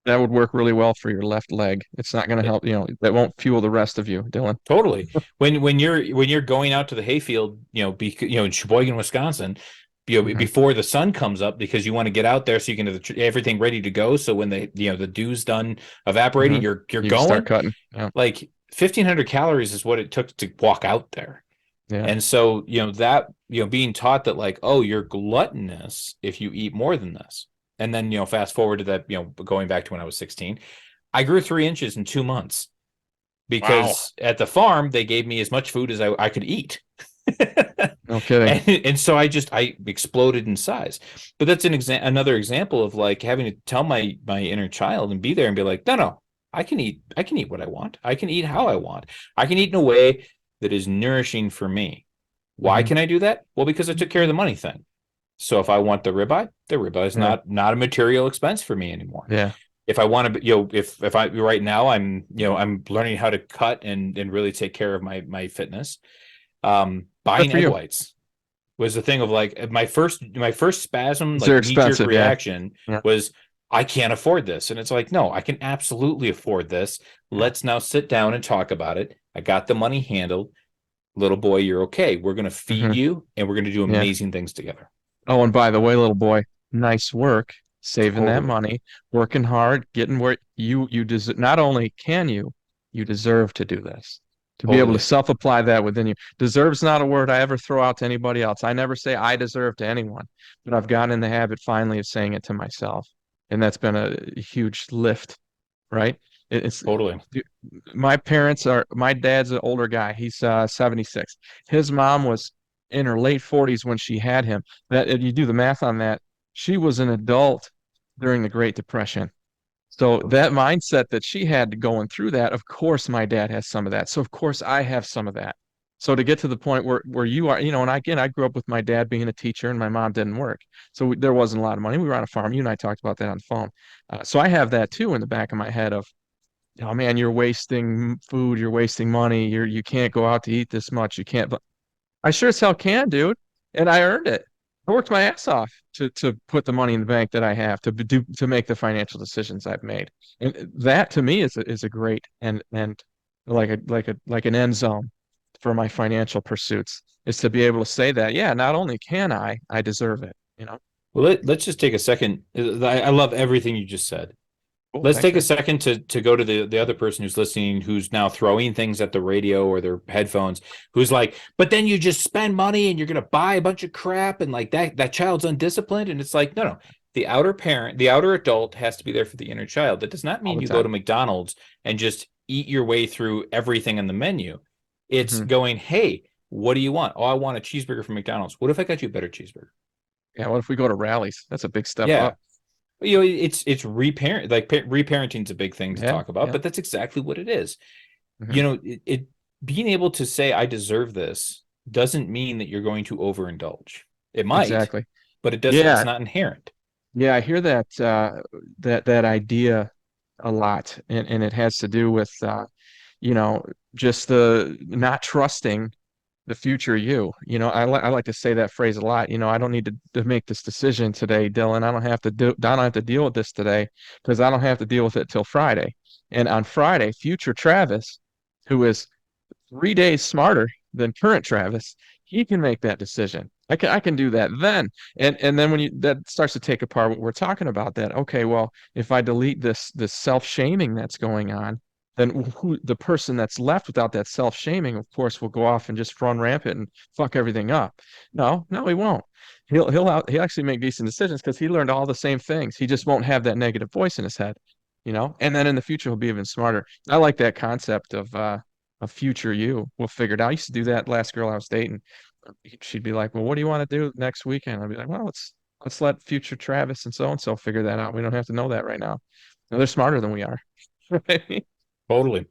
A: that would work really well for your left leg. It's not going to
B: It,
A: help, that won't fuel the rest of you, Dylan.
B: totally. When you're going out to the hayfield, in Sheboygan, Wisconsin,
A: Hmm.
B: before the sun comes up because you want to get out there so you can have everything ready to go. So when the dew's done evaporating,
A: Hmm.
B: you're
A: You can start
B: going.
A: cutting. Yeah,
B: Like 1,500 calories is what it took to walk out there.
A: yeah.
B: And so, being taught that like, oh, you're gluttonous if you eat more than this. And then, fast forward to that, going back to when I was 16, I grew 3 inches in 2 months
A: Wow.
B: because at the farm, they gave me as much food as I could eat.
A: No kidding.
B: and so I exploded in size. But that's another example of like having to tell my inner child and be there and be like, no, I can eat what I want. I can eat how I want. I can eat in a way that is nourishing for me. Why
A: Hmm.
B: can I do that? Well, because I took care of the money thing. So if I want the ribeye is
A: Yeah,
B: not a material expense for me anymore.
A: yeah.
B: If I want to, if I right now I'm learning how to cut and really take care of my fitness.
A: Good
B: Buying
A: for
B: egg
A: you.
B: whites was the thing of like my first spasm,
A: They're
B: like knee jerk
A: expensive. Yeah,
B: reaction
A: yeah,
B: was I can't afford this. And it's like, no, I can absolutely afford this.
A: yeah.
B: Let's now sit down and talk about it. I got the money handled. Little boy, you're okay. We're going to feed
A: Hmm.
B: you and we're going to do
A: Yeah.
B: amazing things together.
A: Oh, and by the way, little boy, nice work saving that
B: Totally.
A: money, working hard, getting where you deserve. Not only can you deserve to do this. To be able to
B: Totally.
A: self-apply that within you. Deserves not a word I ever throw out to anybody else. I never say I deserve to anyone, but I've gotten in the habit finally of saying it to myself. And that's been a huge lift, right? It's
B: Totally.
A: my dad's an older guy. He's 76. His mom was in her late 40s when she had him. That if you do the math on that, she was an adult during the Great Depression. So that mindset that she had going through that, of course my dad has some of that. So of course I have some of that. So to get to the point where you are, and I grew up with my dad being a teacher and my mom didn't work. So there wasn't a lot of money. We were on a farm. You and I talked about that on the phone. So I have that too in the back of my head of, oh man, you're wasting food, you're wasting money, you can't go out to eat this much. You can't, but I sure as hell can, dude. And I earned it. I worked my ass off to put the money in the bank that I have to make the financial decisions I've made. And that to me is a great and like an end zone for my financial pursuits is to be able to say that, yeah, not only can I deserve it, you know.
B: Well, let's just take a second. I love everything you just said.
A: Oh,
B: Let's
A: thanks,
B: take a
A: man.
B: second to go to the other person who's listening, who's now throwing things at the radio or their headphones, who's like, but then you just spend money and you're gonna buy a bunch of crap and like that child's undisciplined. And it's like, no, no. The outer parent, the outer adult has to be there for the inner child. That does not
A: All
B: mean
A: the
B: you go to
A: time.
B: McDonald's and just eat your way through everything on the menu. It's
A: Hmm.
B: going, hey, what do you want? Oh, I want a cheeseburger from McDonald's. What if I got you a better cheeseburger?
A: Yeah, what if we go to rallies? That's a big step
B: Yeah,
A: up.
B: it's reparent, like reparenting is a big thing to
A: Yeah,
B: talk about,
A: yeah.
B: but that's exactly what it is.
A: Hmm.
B: It being able to say I deserve this doesn't mean that you're going to overindulge. It might,
A: Exactly.
B: but it doesn't. It's
A: Yeah,
B: not inherent.
A: yeah, I hear that idea a lot, and it has to do with you know, just the not trusting the future you. I like to say that phrase a lot. I don't need to make this decision today, Dylan. I don't have to deal with this today because I don't have to deal with it till Friday. And on Friday, future Travis, who is 3 days smarter than current Travis, he can make that decision. I can do that then. And then when you that starts to take apart what we're talking about, that okay, well, if I delete this self-shaming that's going on, then the person that's left without that self-shaming, of course, will go off and just run rampant and fuck everything up. No, no, he won't. He'll actually make decent decisions because he learned all the same things. He just won't have that negative voice in his head, And then in the future, he'll be even smarter. I like that concept of a future you. We'll figure it out. I used to do that last girl I was dating. She'd be like, "Well, what do you want to do next weekend?" I'd be like, "Well, let's let future Travis and so figure that out. We don't have to know that right now. No, they're smarter than we are." Right?
B: Totally.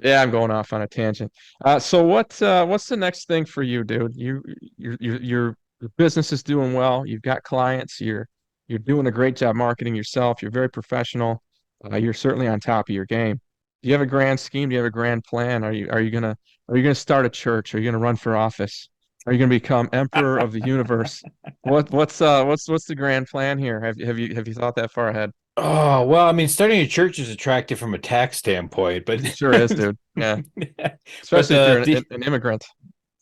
A: Yeah, I'm going off on a tangent. So what's the next thing for you, dude? Your business is doing well. You've got clients. You're doing a great job marketing yourself. You're very professional. You're certainly on top of your game. Do you have a grand scheme? Do you have a grand plan? Are you gonna start a church? Are you gonna run for office? Are you gonna become emperor of the universe? What's the grand plan here? Have you thought that far ahead?
B: Oh, well, I mean, starting a church is attractive from a tax standpoint, but
A: It sure is, dude. Yeah,
B: but
A: especially if you're an immigrant.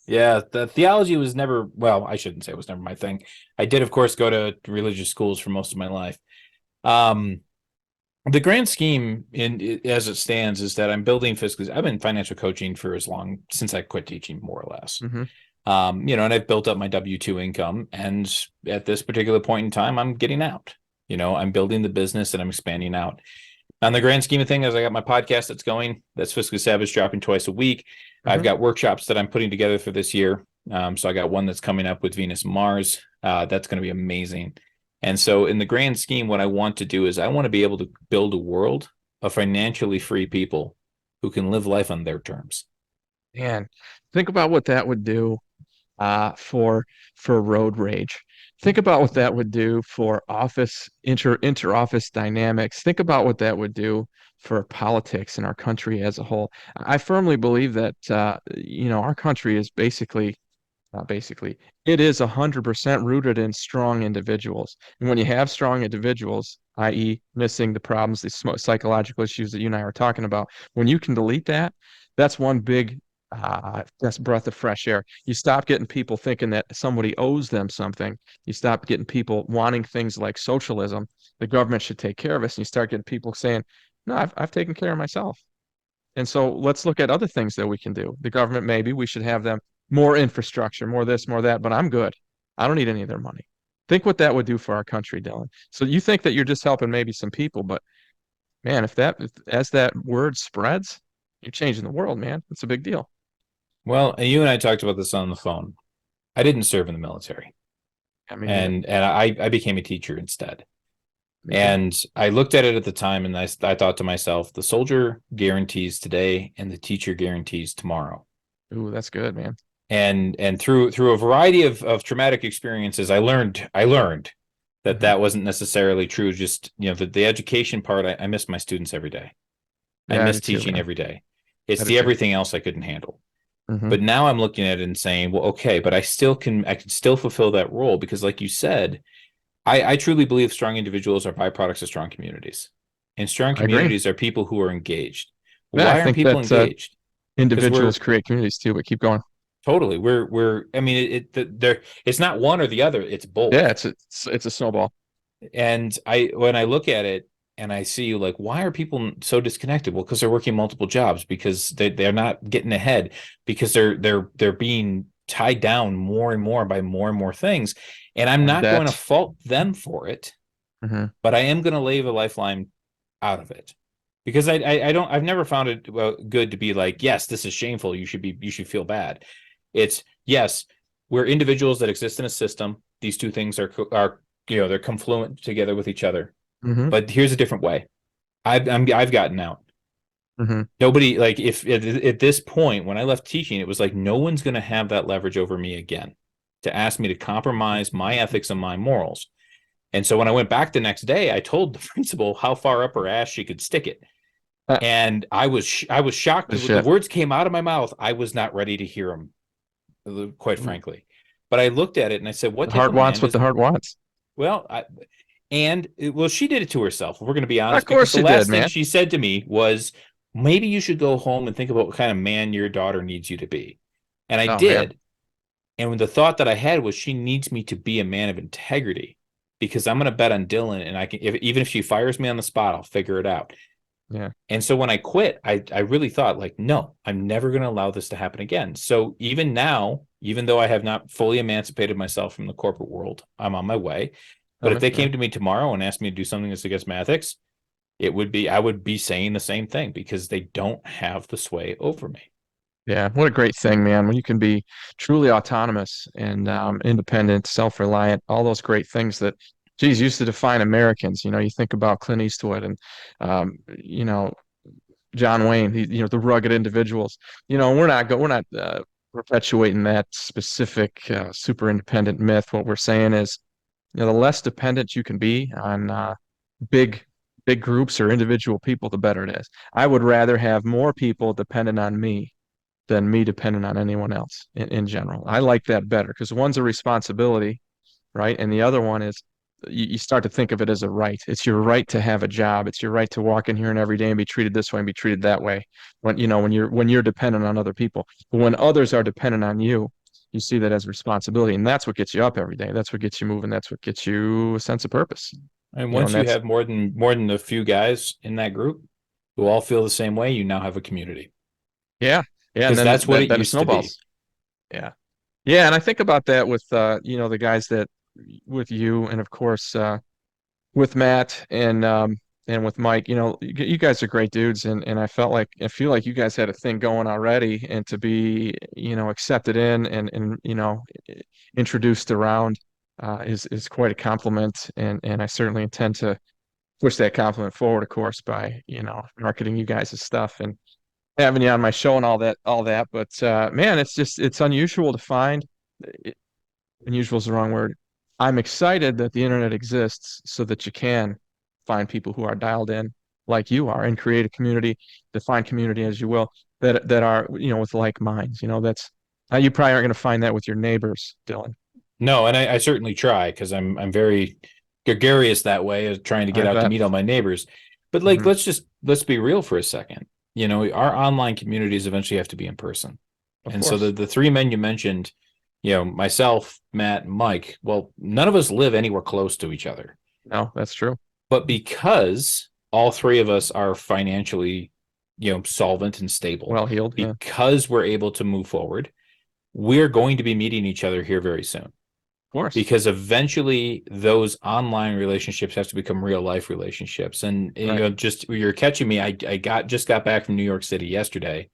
B: yeah, the theology was never, well, I shouldn't say it was never my thing. I did, of course, go to religious schools for most of my life. Um, the grand scheme as it stands is that I'm building fiscally. I've been financial coaching for as long since I quit teaching, more or less.
A: Hmm.
B: And I've built up my W-2 income, and at this particular point in time, I'm getting out. I'm building the business and I'm expanding out. On the grand scheme of things, I got my podcast that's going. That's Fiscally Savage, dropping twice a week. I've
A: Hmm.
B: got workshops that I'm putting together for this year. So I got one that's coming up with Venus and Mars. That's going to be amazing. And so, in the grand scheme, what I want to do is I want to be able to build a world of financially free people who can live life on their terms.
A: Man, think about what that would do for road rage. Think about what that would do for inter-office dynamics. Think about what that would do for politics in our country as a whole. I firmly believe that our country is not basically, it is 100% rooted in strong individuals. And when you have strong individuals, i.e., missing the problems, the psychological issues that you and I were talking about, when you can delete that, that's one big that's breath of fresh air. You stop getting people thinking that somebody owes them something. You stop getting people wanting things like socialism. The government should take care of us. And you start getting people saying, no, I've taken care of myself. And so let's look at other things that we can do. The government, maybe we should have them more infrastructure, more this, more that, but I'm good. I don't need any of their money. Think what that would do for our country, Dylan. So you think that you're just helping maybe some people, but man, as that word spreads, you're changing the world, man. It's a big deal.
B: Well, and you and I talked about this on the phone. I didn't serve in the military,
A: I mean, neither.
B: and I became a teacher instead.
A: Me too.
B: And I looked at it at the time, and I thought to myself, the soldier guarantees today, and the teacher guarantees tomorrow.
A: Ooh, that's good, man.
B: And through a variety of traumatic experiences, I learned that that wasn't necessarily true. Just, the education part, I miss my students every day. I
A: Yeah, I
B: miss
A: do too,
B: teaching
A: man.
B: every day.
A: I
B: It's
A: do
B: the
A: too.
B: everything else I couldn't handle.
A: Hmm.
B: But now I'm looking at it and saying, well, okay, but I can still fulfill that role, because, like you said, I truly believe strong individuals are byproducts of strong communities. And strong
A: I agree.
B: communities are people who are engaged.
A: Yeah, I
B: Why aren't
A: think
B: people
A: that
B: engaged? Because
A: individuals create communities too, but keep going.
B: I mean, there, it's not one or the other, it's
A: Yeah,
B: both.
A: it's a snowball.
B: And when I look at it and I see, like, why are people so disconnected? Well, because they're working multiple jobs, because they're not getting ahead, because they're being tied down more and more by more and more things. And I'm
A: And
B: not going to
A: that.
B: fault them for it,
A: Hmm.
B: but I am going to leave a lifeline out of it, because I've never found it good to be like, yes, this is shameful, you should feel bad. It's, yes, we're individuals that exist in a system. These two things are they're confluent together with each other.
A: Hmm.
B: But here's a different way. I've gotten out.
A: Hmm.
B: Nobody, like, if at this point when I left teaching, it was like no one's going to have that leverage over me again to ask me to compromise my ethics and my morals. And so when I went back the next day, I told the principal how far up her ass she could stick it. And I was shocked.
A: The
B: The
A: shit.
B: words came out of my mouth. I was not ready to hear them, quite frankly. But I looked at it and I said,
A: The
B: what type
A: heart
B: of
A: wants
B: man
A: what
B: does,
A: the heart wants.
B: well, well, she did it to herself. We're going to be
A: Of
B: honest, because
A: course
B: the
A: she did,
B: last thing
A: man.
B: she said to me was, maybe you should go home and think about what kind of man your daughter needs you to be. And I
A: Oh man.
B: did. And the thought that I had was, she needs me to be a man of integrity, because I'm going to bet on Dylan, and I can, even if she fires me on the spot, I'll figure it out.
A: Yeah.
B: And so when I quit, I really thought, like, no, I'm never going to allow this to happen again. So even now, even though I have not fully emancipated myself from the corporate world, I'm on my way. But if they
A: Yeah.
B: came to me tomorrow and asked me to do something that's against my ethics, I would be saying the same thing, because they don't have the sway over me.
A: Yeah. What a great thing, man. When you can be truly autonomous and independent, self-reliant, all those great things that, geez, used to define Americans. You think about Clint Eastwood and, John Wayne, the rugged individuals. We're not perpetuating that specific super independent myth. What we're saying is, the less dependent you can be on big big groups or individual people, the better it is. I would rather have more people dependent on me than me dependent on anyone else in general. I like that better because one's a responsibility, right? And the other one is you start to think of it as a right. It's your right to have a job. It's your right to walk in here and every day and be treated this way and be treated that way. When you're dependent on other people, but when others are dependent on you, you see that as a responsibility, and that's what gets you up every day. That's what gets you moving. That's what gets you a sense of purpose.
B: And
A: And
B: once you
A: that's
B: have more than a few guys in that group who all feel the same way, you now have a community,
A: yeah, yeah, and
B: because
A: then
B: that's what
A: then
B: it
A: then it
B: used to be.
A: snowballs. Yeah, yeah, and I think about that with the guys that with you, and of course with Matt and with Mike. You guys are great dudes, and I feel like you guys had a thing going already, and to be accepted in and introduced around is quite a compliment, and I certainly intend to push that compliment forward, of course, by marketing you guys' stuff and having you on my show and all that. But man, it's unusual to find. Unusual is the wrong word. I'm excited that the internet exists so that you can find people who are dialed in like you are and create a community, define community as you will, that are with like minds. That's you probably aren't going to find that with your neighbors, Dylan.
B: No, and I certainly try, because I'm very gregarious that way, of trying to get
A: I
B: out to
A: bet.
B: meet all my neighbors. But, like,
A: Hmm.
B: let's be real for a second. Our online communities eventually have to be in person.
A: Of
B: And so
A: course.
B: the three men you mentioned, myself, Matt, and Mike, well, none of us live anywhere close to each other.
A: No, that's true.
B: But because all three of us are financially, solvent and stable,
A: Well heeled. Yeah. Of
B: because we're able to move forward, we're going to be meeting each other here very soon,
A: course.
B: because eventually those online relationships have to become real life relationships. And
A: Right.
B: just, you're catching me. I got back from New York City yesterday.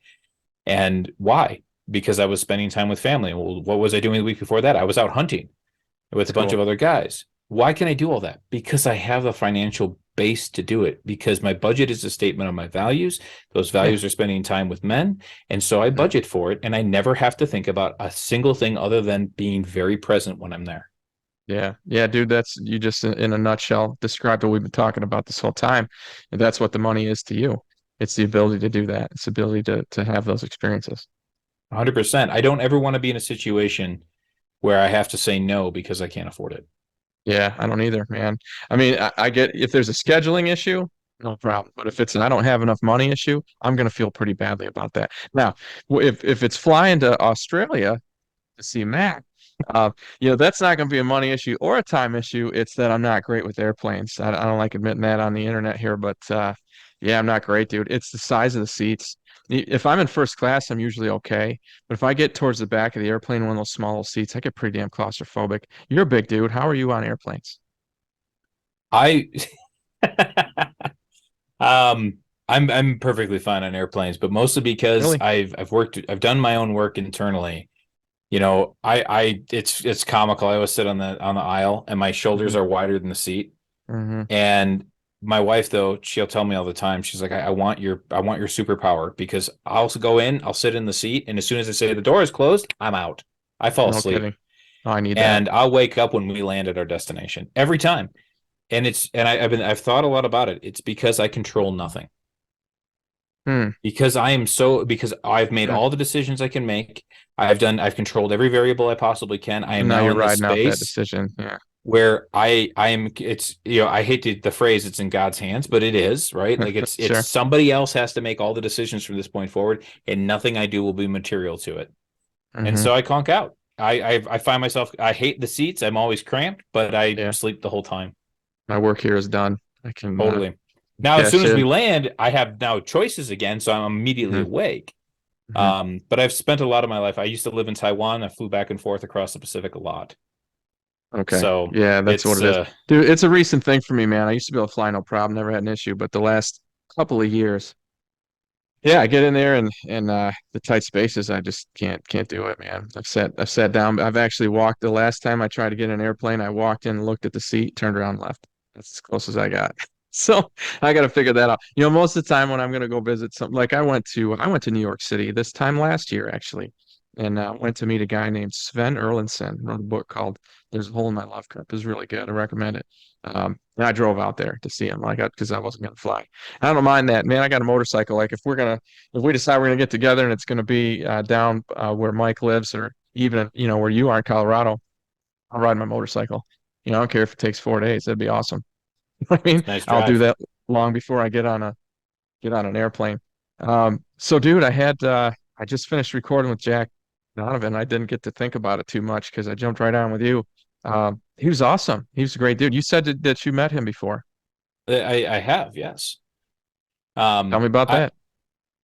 B: And why? Because I was spending time with family. Well, what was I doing the week before that? I was out hunting with
A: That's
B: a bunch
A: cool.
B: of other guys. Why can I do all that? Because I have the financial base to do it because my budget is a statement of my values. Those
A: Yeah.
B: values are spending time with men. And so I budget for it. And I never have to think about a single thing other than being very present when I'm there.
A: Yeah. Yeah, dude, that's you just in a nutshell described what we've been talking about this whole time. And that's what the money is to you. It's the ability to do that. It's the ability to have those experiences.
B: 100%. I don't ever want to be in a situation where I have to say no because I can't afford it.
A: Yeah, I don't either, man. I mean, I get if there's a scheduling issue, no problem. But if it's an I don't have enough money issue, I'm gonna feel pretty badly about that. Now, if it's flying to Australia to see Mac, uh, that's not going to be a money issue or a time issue. It's that I'm not great with airplanes. I don't like admitting that on the internet here, but yeah, I'm not great, dude. It's the size of the seats. If I'm in first class, I'm usually okay. But if I get towards the back of the airplane, one of those small little seats, I get pretty damn claustrophobic. You're a big dude. How are you on airplanes?
B: I I'm perfectly fine on airplanes, but mostly because
A: Really?
B: I've done my own work internally. It's comical. I always sit on the aisle and my shoulders
A: Hmm.
B: are wider than the seat.
A: Hmm.
B: And my wife, though, she'll tell me all the time, she's like, I want your superpower because I'll go in, I'll sit in the seat, and as soon as I say the door is closed, I'm out. I fall
A: No
B: asleep.
A: kidding. Oh, I need that.
B: And I'll wake up when we land at our destination every time. I've thought a lot about it. It's because I control nothing.
A: Hmm.
B: Because I've made
A: Hmm.
B: all the decisions I can make. I've controlled every variable I possibly can. I
A: And
B: am
A: now
B: now
A: you're
B: in this
A: riding out that
B: space
A: decision. Yeah.
B: where I am it's I hate the phrase it's in God's hands, but it is, right? Like it's
A: Sure.
B: somebody else has to make all the decisions from this point forward, and nothing I do will be material to it. And
A: Hmm.
B: so I conk out. I find myself I hate the seats. I'm always cramped, but I
A: Yeah.
B: sleep the whole time.
A: My work here is done. I can
B: Totally. Now, as soon
A: cash
B: as we
A: in.
B: land, I have now choices again, so I'm immediately
A: Hmm.
B: awake.
A: Hmm.
B: But I've spent a lot of my life. I used to live in Taiwan. I flew back and forth across the Pacific a lot.
A: Okay.
B: So
A: Yeah, that's what
B: it's
A: it is. Dude, it's a recent thing for me, man. I used to be able to fly no problem, never had an issue, but the last couple of years, yeah, I get in there and the tight spaces, I just can't do it, man. I've sat down. I've actually walked the last time I tried to get in an airplane, I walked in, looked at the seat, turned around, and left. That's as close as I got. So I got to figure that out. Most of the time when I'm gonna go visit something, like I went to New York City this time last year actually, and went to meet a guy named Sven Erlandson. Wrote a book called "There's a Hole in My Love Cup." It's really good. I recommend it. And I drove out there to see him, like, because I wasn't gonna fly. I don't mind that, man. I got a motorcycle. Like if we decide we're gonna get together and it's gonna be down where Mike lives, or even where you are in Colorado, I'll ride my motorcycle. I don't care if it takes 4 days. That'd be awesome. I mean,
B: a nice
A: I'll do
B: drive.
A: that long before I get on an airplane. So dude, I just finished recording with Jack Donovan. I didn't get to think about it too much because I jumped right on with you. He was awesome. He was a great dude. You said that you met him before.
B: I have, yes.
A: Tell
B: Um,
A: me about
B: I
A: that.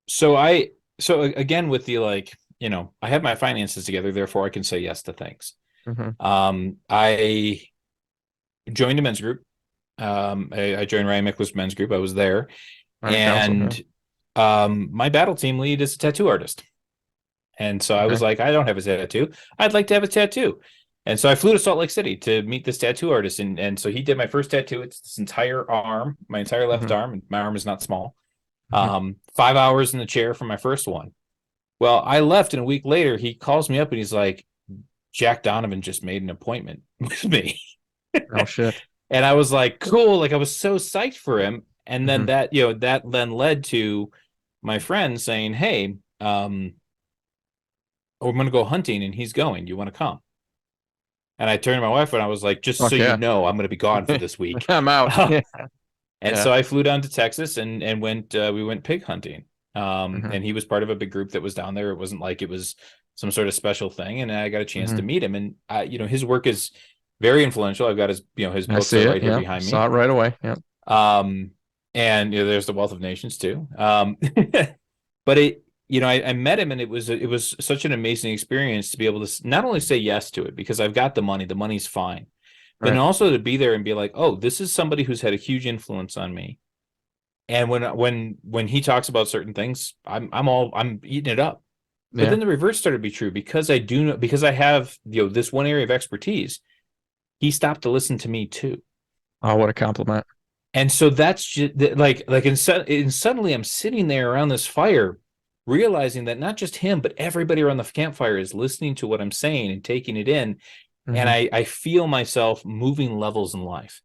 B: so I so again with the I have my finances together, therefore I can say yes to things.
A: Hmm.
B: I joined a men's group. I joined Ryan Mickler's men's group. I was there,
A: Iron Council. Yeah.
B: and my battle team lead is a tattoo artist. And so I was
A: Okay.
B: like, I don't have a tattoo. I'd like to have a tattoo. And so I flew to Salt Lake City to meet this tattoo artist. And so he did my first tattoo. It's this entire arm, my entire left
A: Hmm.
B: arm. And my arm is not small.
A: Hmm.
B: 5 hours in the chair for my first one. Well, I left, and a week later, he calls me up and he's like, Jack Donovan just made an appointment with me.
A: Oh shit.
B: And I was like, cool. Like I was so psyched for him. And then
A: Hmm.
B: that then led to my friend saying, hey, we're going to go hunting and he's going. You want to come? And I turned to my wife and I was like, just so
A: Fuck
B: you
A: yeah.
B: know, I'm going to be gone for this week.
A: I'm out. Yeah.
B: And
A: Yeah.
B: so I flew down to Texas and we went pig hunting.
A: Hmm.
B: And he was part of a big group that was down there. It wasn't like it was some sort of special thing. And I got a chance
A: Hmm.
B: to meet him. And his work is very influential. I've got his
A: I
B: books
A: see
B: are
A: it.
B: right here
A: Yeah.
B: behind
A: Saw
B: me.
A: it right away. Yeah.
B: Um, and there's the Wealth of Nations too. But I met him and it was such an amazing experience to be able to not only say yes to it because I've got the money's fine, but then
A: Right.
B: also to be there and be like, oh, this is somebody who's had a huge influence on me. And when he talks about certain things, I'm eating it up. But
A: Yeah.
B: then the reverse started to be true because I do know because I have this one area of expertise. He stopped to listen to me too.
A: Oh, what a compliment.
B: And so that's just and suddenly I'm sitting there around this fire, realizing that not just him, but everybody around the campfire is listening to what I'm saying and taking it in. And
A: Hmm.
B: I feel myself moving levels in life.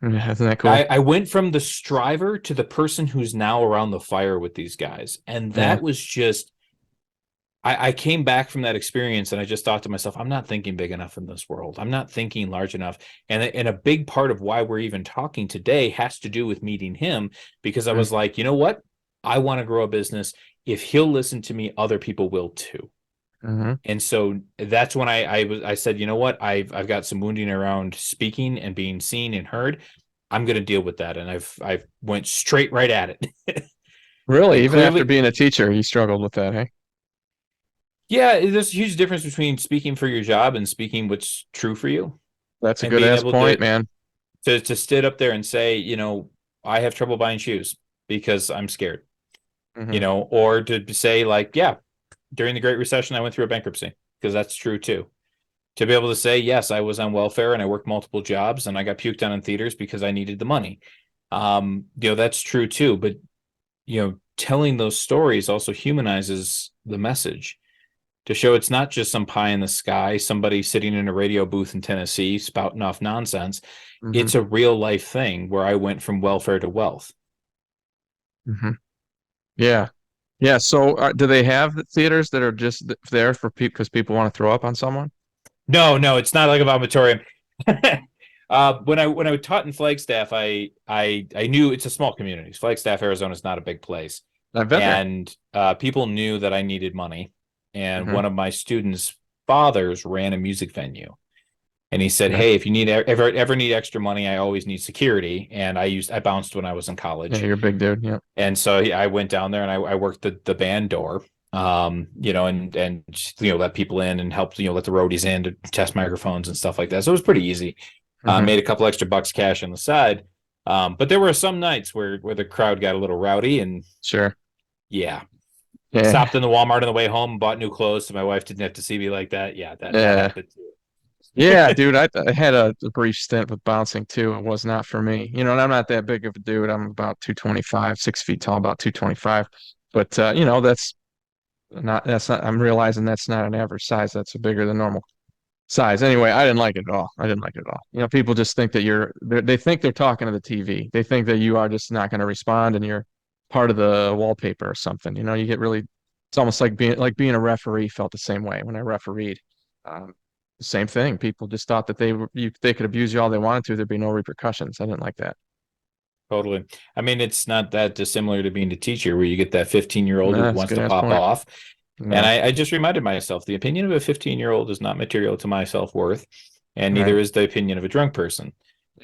A: Yeah, isn't that cool?
B: I went from the striver to the person who's now around the fire with these guys. And
A: Yeah.
B: that was just, I came back from that experience and I just thought to myself, I'm not thinking big enough in this world. I'm not thinking large enough. And a big part of why we're even talking today has to do with meeting him, because I
A: Mm-hmm.
B: was like, you know what? I want to grow a business. If he'll listen to me, other people will too.
A: Mm-hmm.
B: And so that's when I said, you know what? I've got some wounding around speaking and being seen and heard. I'm going to deal with that. And I've went straight right at it.
A: Really,
B: And
A: even after
B: clearly,
A: being a teacher, you struggled with that, hey?
B: yeah, there's a huge difference between speaking for your job and speaking what's true for you,
A: That's a
B: and
A: good
B: being
A: ass
B: able
A: point, man.
B: to sit up there and say, you know, I have trouble buying shoes because I'm scared,
A: Hmm.
B: or to say like, yeah, during the Great Recession, I went through a bankruptcy, because that's true too. To be able to say, yes, I was on welfare and I worked multiple jobs and I got puked on in theaters because I needed the money. That's true too. But telling those stories also humanizes the message, to show it's not just some pie in the sky, somebody sitting in a radio booth in Tennessee spouting off nonsense.
A: Hmm.
B: It's a real life thing where I went from welfare to wealth.
A: Hmm. Yeah. Yeah. So, do they have the theaters that are just there for people because people want to throw up on someone?
B: No, no, it's not like a vomitorium. When I taught in Flagstaff, I knew it's a small community. Flagstaff, Arizona is not a big place,
A: I've been there.
B: and people knew that I needed money. And
A: Hmm.
B: one of my students' fathers ran a music venue, and he said,
A: Yeah.
B: "Hey, if you need ever need extra money, I always need security." And I bounced when I was in
A: Yeah,
B: college,
A: you're a big dude. Yeah.
B: and so I went down there and I worked the band door, and let people in and help let the roadies in to test microphones and stuff like that. So it was pretty easy.
A: Hmm.
B: Made a couple extra bucks cash on the side, but there were some nights where the crowd got a little rowdy, and
A: Sure.
B: yeah,
A: Yeah.
B: stopped in the Walmart on the way home, bought new clothes, so my wife didn't have to see me like that. Yeah, that
A: Yeah.
B: happened too.
A: Yeah, dude, I had a brief stint with bouncing too. It was not for me. And I'm not that big of a dude. I'm about 225, 6 feet tall, about 225. But that's not, I'm realizing that's not an average size. That's a bigger than normal size. Anyway, I didn't like it at all. I didn't like it at all. People just think that they think they're talking to the TV. They think that you are just not going to respond and you're part of the wallpaper or something. You get really, it's almost like being a referee felt the same way when I refereed. Um, Same thing. People just thought that they could abuse you all they wanted to. There'd be no repercussions. I didn't like that.
B: Totally. I mean, it's not that dissimilar to being a teacher, where you get that 15-year-old who
A: Nah, that's a
B: wants
A: good
B: to
A: ass
B: pop
A: point.
B: off. And
A: Yeah.
B: I just reminded myself the opinion of a 15-year-old is not material to my self-worth, and neither
A: Right.
B: is the opinion of a drunk person.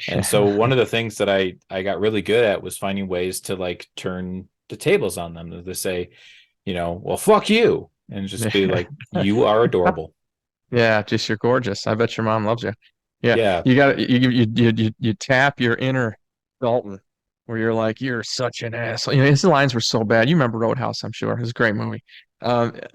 B: And so one of the things that I got really good at was finding ways to like turn the tables on them, to say, well, fuck you, and just be like, you are adorable.
A: Yeah, just you're gorgeous. I bet your mom loves you. Yeah,
B: Yeah,
A: you got you tap your inner Dalton, where you're like you're such an asshole. His lines were so bad. You remember Roadhouse, I'm sure. It was a great movie.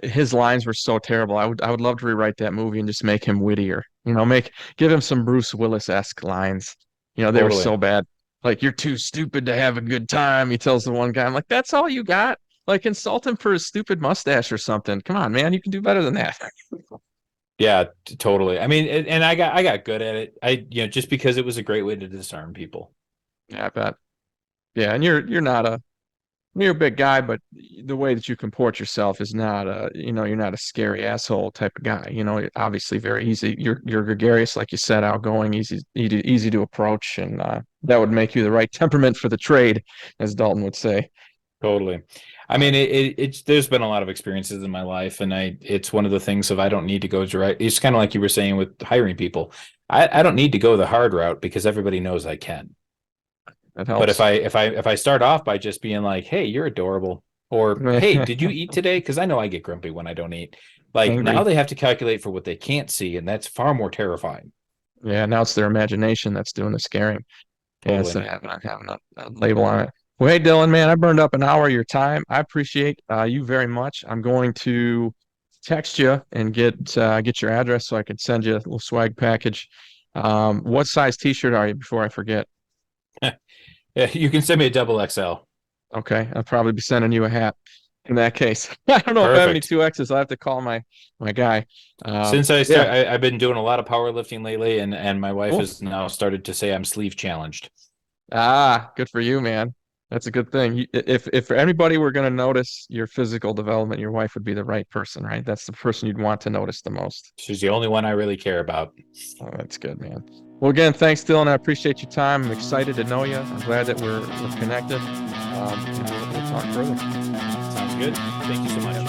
A: His lines were so terrible. I would love to rewrite that movie and just make him wittier. Give him some Bruce Willis-esque lines. They were
B: totally.
A: so bad. Like you're too stupid to have a good time. He tells the one guy, I'm like, that's all you got. Like insult him for his stupid mustache or something. Come on, man, you can do better than that.
B: Yeah, totally. I mean, and I got good at it. Just because it was a great way to disarm people.
A: Yeah, I bet. Yeah, and you're a big guy, but the way that you comport yourself is not you're not a scary asshole type of guy. You're obviously very easy. You're gregarious, like you said, outgoing, easy to approach, and that would make you the right temperament for the trade, as Dalton would say.
B: Totally. I
A: Uh,
B: mean, it's there's been a lot of experiences in my life, and it's one of the things of I don't need to go direct. It's kind of like you were saying with hiring people. I don't need to go the hard route because everybody knows I can.
A: that
B: But if
A: helps.
B: I start off by just being like, "Hey, you're adorable," or "Hey, did you eat today?" Because I know I get grumpy when I don't eat. Like now
A: Angry.
B: they have to calculate for what they can't see, and that's far more terrifying.
A: Yeah, now it's their imagination that's doing the scaring. Yeah,
B: Totally.
A: so having a label on it. Well, hey, Dylan, man, I burned up an hour of your time. I appreciate you very much. I'm going to text you and get your address so I can send you a little swag package. What size T-shirt are you before I forget?
B: Yeah, you can send me a double XL.
A: Okay, I'll probably be sending you a hat in that case. I don't know if I have any
B: Perfect.
A: 2X's. I'll have to call my guy.
B: Since I
A: Yeah,
B: start, I've been doing a lot of powerlifting lately, and my wife
A: cool.
B: has now started to say I'm sleeve challenged.
A: Ah, good for you, man. That's a good thing. If anybody were going to notice your physical development, your wife would be the right person, right? That's the person you'd want to notice the most.
B: She's the only one I really care about.
A: Oh, that's good, man. Well, again, thanks, Dylan. I appreciate your time. I'm excited to know you. I'm glad that we're connected. And we'll talk further.
B: Sounds good. Thank you so much.